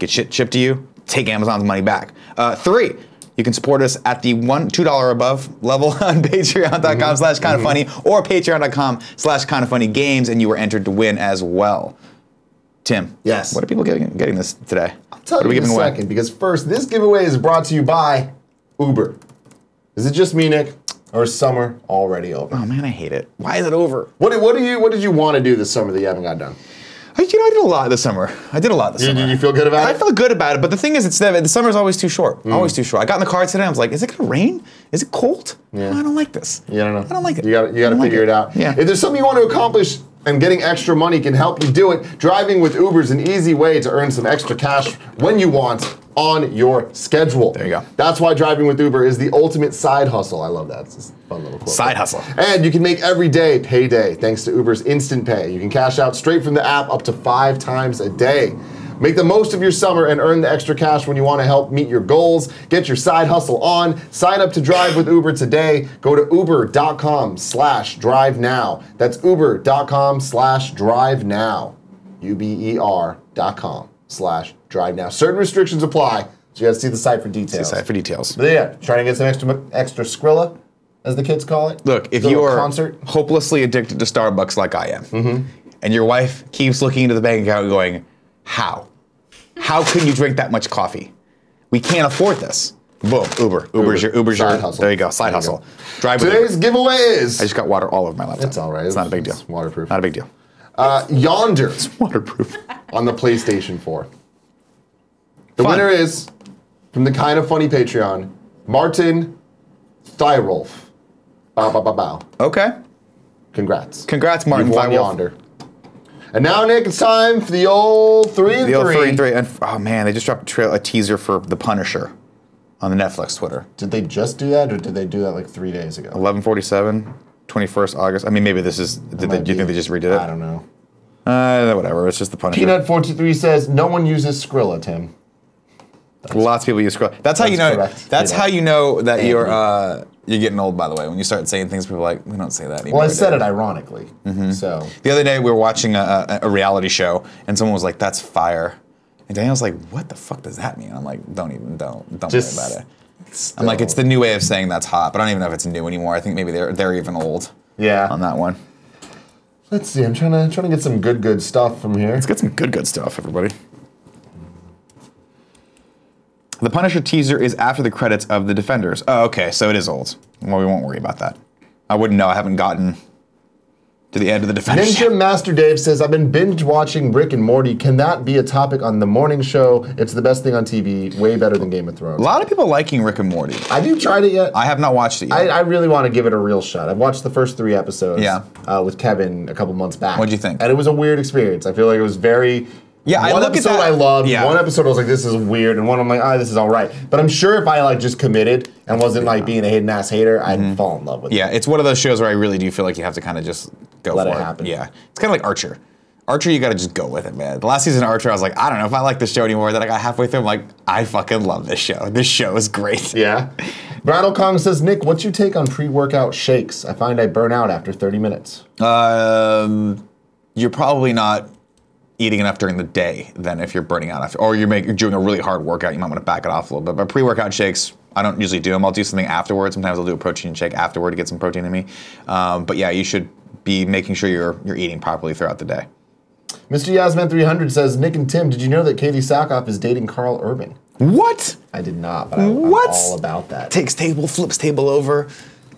S1: Get shit shipped to you, take Amazon's money back. 3, you can support us at the $2 above level on patreon.com/kindafunny or patreon.com/kindafunnygames, and you were entered to win as well. Tim.
S2: Yes.
S1: What are people getting this today?
S2: I'll tell you in a second, because first, this giveaway is brought to you by Uber. Is it just me, Nick, or is summer already over?
S1: Oh man, I hate it. Why is it over?
S2: What did you want to do this summer that you haven't got done?
S1: I did a lot this summer. Did
S2: you feel good about it?
S1: I felt good about it, but the thing is, the summer's always too short. Always too short. I got in the car today, I was like, is it gonna rain? Is it cold?
S2: Yeah.
S1: I don't like this.
S2: Yeah, I don't know.
S1: I don't like it.
S2: You got to figure it out.
S1: Yeah.
S2: If there's something you want to accomplish and getting extra money can help you do it, driving with Uber is an easy way to earn some extra cash when you want on your schedule.
S1: There you go.
S2: That's why driving with Uber is the ultimate side hustle. I love that. It's a fun little quote.
S1: Side hustle.
S2: And you can make every day payday thanks to Uber's Instant Pay. You can cash out straight from the app up to 5 times a day. Make the most of your summer and earn the extra cash when you want to help meet your goals. Get your side hustle on. Sign up to drive with Uber today. Go to uber.com/drive now. That's uber.com/drive now. uber.com/drive now. Certain restrictions apply, so you got to see the site for details. But yeah, trying to get some extra Skrilla, as the kids call it.
S1: Look, if you are hopelessly addicted to Starbucks like I am, and your wife keeps looking into the bank account going, how? How can you drink that much coffee? We can't afford this. Boom, Uber. Uber's your
S2: side hustle.
S1: There you go, side hustle. Drive with
S2: Today's
S1: Uber.
S2: giveaway is...
S1: I just got water all over my laptop.
S2: It's all right.
S1: It's not a big deal.
S2: It's waterproof.
S1: Not a big deal.
S2: Yonder.
S1: It's waterproof.
S2: On the PlayStation 4. The
S1: Fun.
S2: winner is, from the Kind of Funny Patreon, Martin Thyrolf. Bow, bow, bow, bow.
S1: Okay.
S2: Congrats.
S1: Congrats, Martin
S2: You've won
S1: Thyrolf.
S2: Yonder. And now, Nick, it's time for the old 3 and 3.
S1: The old 3 and 3. And, oh man, they just dropped a teaser for The Punisher on the Netflix Twitter.
S2: Did they just do that, or did they do that like 3 days ago?
S1: 11/47, 21st August. I mean, maybe this is. Do you think they just redid it?
S2: I don't know.
S1: Whatever. It's just The Punisher.
S2: Peanut423 says no one uses Skrilla, Tim.
S1: Lots of people use Skrilla. That's how you know.
S2: correct.
S1: That's
S2: Peanut.
S1: how you know that you're getting old. By the way, when you start saying things, people are like, we don't say that anymore.
S2: Well, I said it ironically. So
S1: The other day we were watching a reality show, and someone was like, "That's fire," and Daniel's like, "What the fuck does that mean?" I'm like, don't
S2: Just
S1: worry about it. I'm like, it's the new way of saying that's hot, but I don't even know if it's new anymore. I think maybe they're even old.
S2: Yeah.
S1: On that one.
S2: Let's see. I'm trying to get some good stuff from here.
S1: Let's get some good stuff, everybody. The Punisher teaser is after the credits of The Defenders. Oh, okay, so it is old. Well, we won't worry about that. I wouldn't know. I haven't gotten to the end of The Defenders.
S2: Ninja Master Dave says, I've been binge watching Rick and Morty. Can that be a topic on the morning show? It's the best thing on TV. Way better than Game of Thrones.
S1: A lot of people liking Rick and Morty.
S2: Have you tried it yet?
S1: I have not watched it yet.
S2: I really want to give it a real shot. I've watched the first 3 episodes with Kevin a couple months back.
S1: What'd you think?
S2: And it was a weird experience. I feel like it was very...
S1: Yeah,
S2: one episode I loved,
S1: yeah.
S2: one episode I was like, this is weird, and one I'm like, this is all right. But I'm sure if I like just committed and wasn't like being a hidden ass hater, I'd fall in love with it.
S1: Yeah, it's one of those shows where I really do feel like you have to kind of just go
S2: Let
S1: for
S2: it happen.
S1: Yeah, it's kind of like Archer. Archer, you got to just go with it, man. The last season of Archer, I was like, I don't know if I like this show anymore. Then I got halfway through, I'm like, I fucking love this show. This show is great.
S2: Yeah. Brattle Kong says, Nick, what's your take on pre-workout shakes? I find I burn out after 30 minutes.
S1: You're probably not eating enough during the day then if you're burning out after, or you're doing a really hard workout, you might want to back it off a little bit. But pre-workout shakes, I don't usually do them. I'll do something afterwards. Sometimes I'll do a protein shake afterward to get some protein in me. But yeah, you should be making sure you're eating properly throughout the day.
S2: Mr. Yasman300 says, Nick and Tim, did you know that Katee Sackhoff is dating Carl Urban?
S1: What?
S2: I did not, but I'm all about that.
S1: Takes table, flips table over.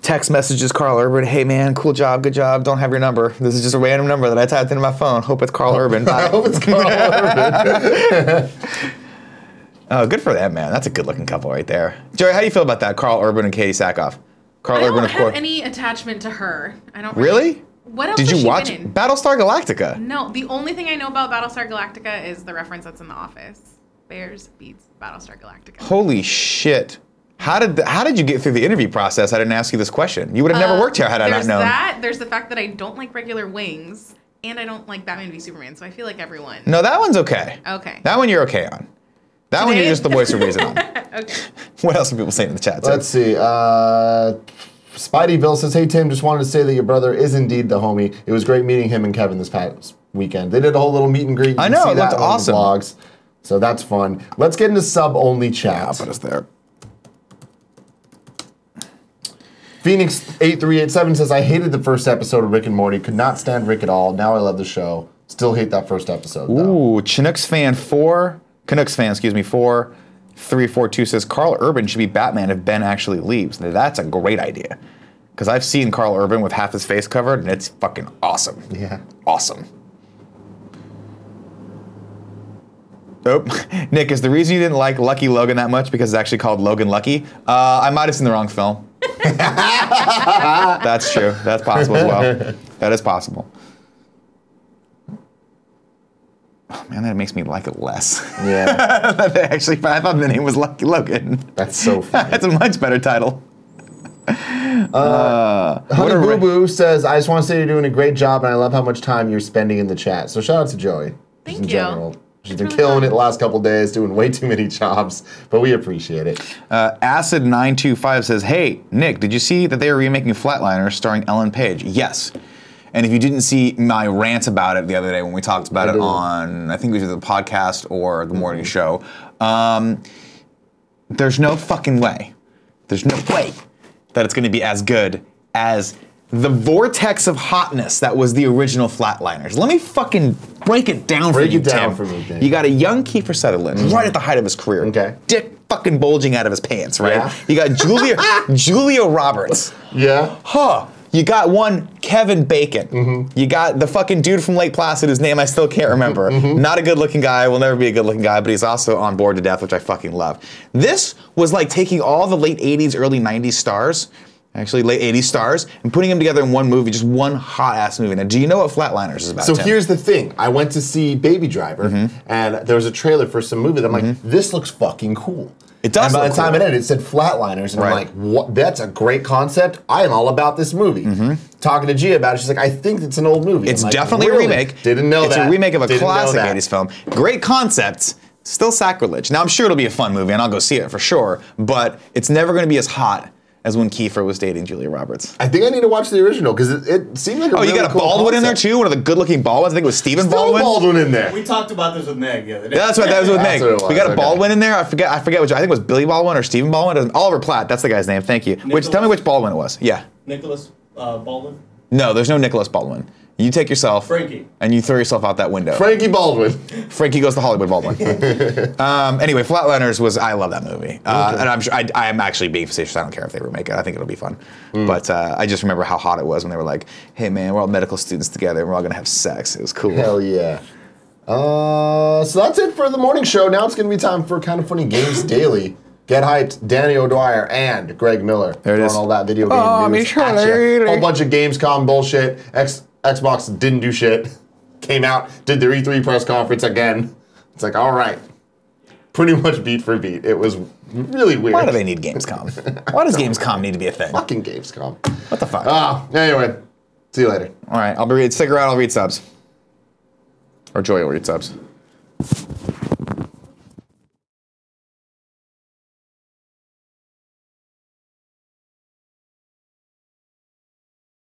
S1: Text messages Carl Urban, hey man, cool job, good job, don't have your number. This is just a random number that I typed into my phone. Hope it's Carl Urban. Bye.
S2: I hope it's Carl Urban.
S1: Oh, good for them, man. That's a good looking couple right there. Joey, how do you feel about that? Carl Urban and Katee Sackhoff. Carl Urban, of course.
S3: I don't have any attachment to her. I don't
S1: Really?
S3: What else
S1: Did
S3: has
S1: you
S3: she
S1: watch
S3: been in?
S1: Battlestar Galactica?
S3: No, the only thing I know about Battlestar Galactica is the reference that's in The Office. Bears beats Battlestar Galactica.
S1: Holy shit. How did you get through the interview process? I didn't ask you this question. You would have never worked here had I not known.
S3: There's the fact that I don't like regular wings, and I don't like Batman v Superman, so I feel like everyone.
S1: No, that one's okay.
S3: Okay.
S1: That one you're okay on. That one you're just the voice of reason on.
S3: Okay.
S1: What else are people saying in the chat?
S2: Let's see. Spideyville says, "Hey Tim, just wanted to say that your brother is indeed the homie. It was great meeting him and Kevin this past weekend. They did a whole little meet and greet. You
S1: I
S2: can
S1: know,
S2: see
S1: it
S2: that
S1: looked
S2: on the
S1: awesome.
S2: vlogs. So that's fun. Let's get into sub-only chat.
S1: I'll put us there.
S2: Phoenix8387 says, "I hated the first episode of Rick and Morty. Could not stand Rick at all. Now I love the show. Still hate that first episode, though."
S1: Ooh, Canucks fan 4342 says Carl Urban should be Batman if Ben actually leaves. That's a great idea. Because I've seen Carl Urban with half his face covered, and it's fucking awesome.
S2: Yeah.
S1: Awesome. Nope. Nick, is the reason you didn't like Lucky Logan that much because it's actually called Logan Lucky? I might have seen the wrong film. That's true. That's possible as well. That is possible. Oh, man, that makes me like it less.
S2: Yeah.
S1: Actually, I thought the name was Lucky Logan.
S2: That's so funny.
S1: That's a much better title.
S2: Honey Boo Boo says, "I just want to say you're doing a great job, and I love how much time you're spending in the chat." So shout out to Joey.
S3: Thank
S2: in
S3: you.
S2: general. She's
S3: It's
S2: been
S3: really
S2: killing
S3: fun.
S2: it the last couple days, doing way too many jobs, but we appreciate it.
S1: Acid925 says, "Hey, Nick, did you see that they are remaking Flatliners starring Ellen Page?" Yes. And if you didn't see my rant about it the other day when we talked about it on, I think it was either the podcast or the morning show, there's no fucking way. There's no way that it's going to be as good as the vortex of hotness that was the original Flatliners. Let me fucking break it down for you, Tim.
S2: for me, Dave.
S1: You got a young Kiefer Sutherland right at the height of his career.
S2: Okay.
S1: Dick fucking bulging out of his pants, right?
S2: Yeah.
S1: You got Julia Roberts.
S2: Yeah.
S1: Huh. You got one Kevin Bacon. You got the fucking dude from Lake Placid whose name I still can't remember. Not a good looking guy, will never be a good looking guy, but he's also on board to death, which I fucking love. This was like taking all the late 80s, early 90s stars, actually late 80s stars, and putting them together in one movie, just one hot ass movie. Now, do you know what Flatliners is about?
S2: So
S1: Tim?
S2: here's the thing. I went to see Baby Driver, and there was a trailer for some movie that I'm like, this looks fucking cool.
S1: It does
S2: And by
S1: look
S2: the time
S1: cool.
S2: it ended, it said Flatliners, and I'm
S1: Right.
S2: like, what? That's a great concept. I am all about this movie. Talking to Gia about it, she's like, I think it's an old movie.
S1: It's
S2: I'm like,
S1: definitely
S2: really?
S1: a remake.
S2: Didn't know
S1: it's
S2: that.
S1: It's a remake of a
S2: Didn't know
S1: classic
S2: that.
S1: 80s film. Great concepts, still sacrilege. Now, I'm sure it'll be a fun movie, and I'll go see it for sure, but it's never going to be as hot as when Kiefer was dating Julia Roberts.
S2: I think I need to watch the original because it seemed like a
S1: Oh,
S2: really
S1: you got a
S2: cool
S1: Baldwin in there
S2: concept.
S1: too? One of the good-looking Baldwins. I think it was Stephen
S2: Still
S1: Baldwin.
S2: Baldwin in there.
S4: We talked about this with Meg the other day.
S1: Yeah, that's right. That was with
S2: That's
S1: Meg.
S2: what it was,
S1: We got a
S2: okay.
S1: Baldwin in there. I forget which. I think it was Billy Baldwin or Stephen Baldwin. Oliver Platt. That's the guy's name. Thank you. Tell me which Baldwin it was. Yeah.
S4: Nicholas Baldwin?
S1: No, there's no Nicholas Baldwin. You take yourself.
S4: Frankie.
S1: And you throw yourself out that window.
S2: Frankie Baldwin.
S1: Frankie goes to Hollywood Baldwin. Anyway, Flatliners was, I love that movie. And I'm sure, I am actually being facetious. I don't care if they remake it. I think it'll be fun. But I just remember how hot it was when they were like, hey man, we're all medical students together and we're all gonna have sex. It was cool.
S2: Hell yeah. So that's it for the morning show. Now it's going to be time for Kind of Funny Games Daily. Get hyped, Danny O'Dwyer and Greg Miller.
S1: There it
S2: throwing
S1: is.
S2: all that video game news at ya. Whole bunch of Gamescom bullshit. Xbox didn't do shit. Came out, did their E3 press conference again. It's like, all right. Pretty much beat for beat. It was really weird.
S1: Why do they need Gamescom? Why does Gamescom need to be a thing?
S2: Fucking Gamescom.
S1: What the fuck?
S2: Anyway, see you later.
S1: All right, stick around, I'll read subs. Or Joy will read subs.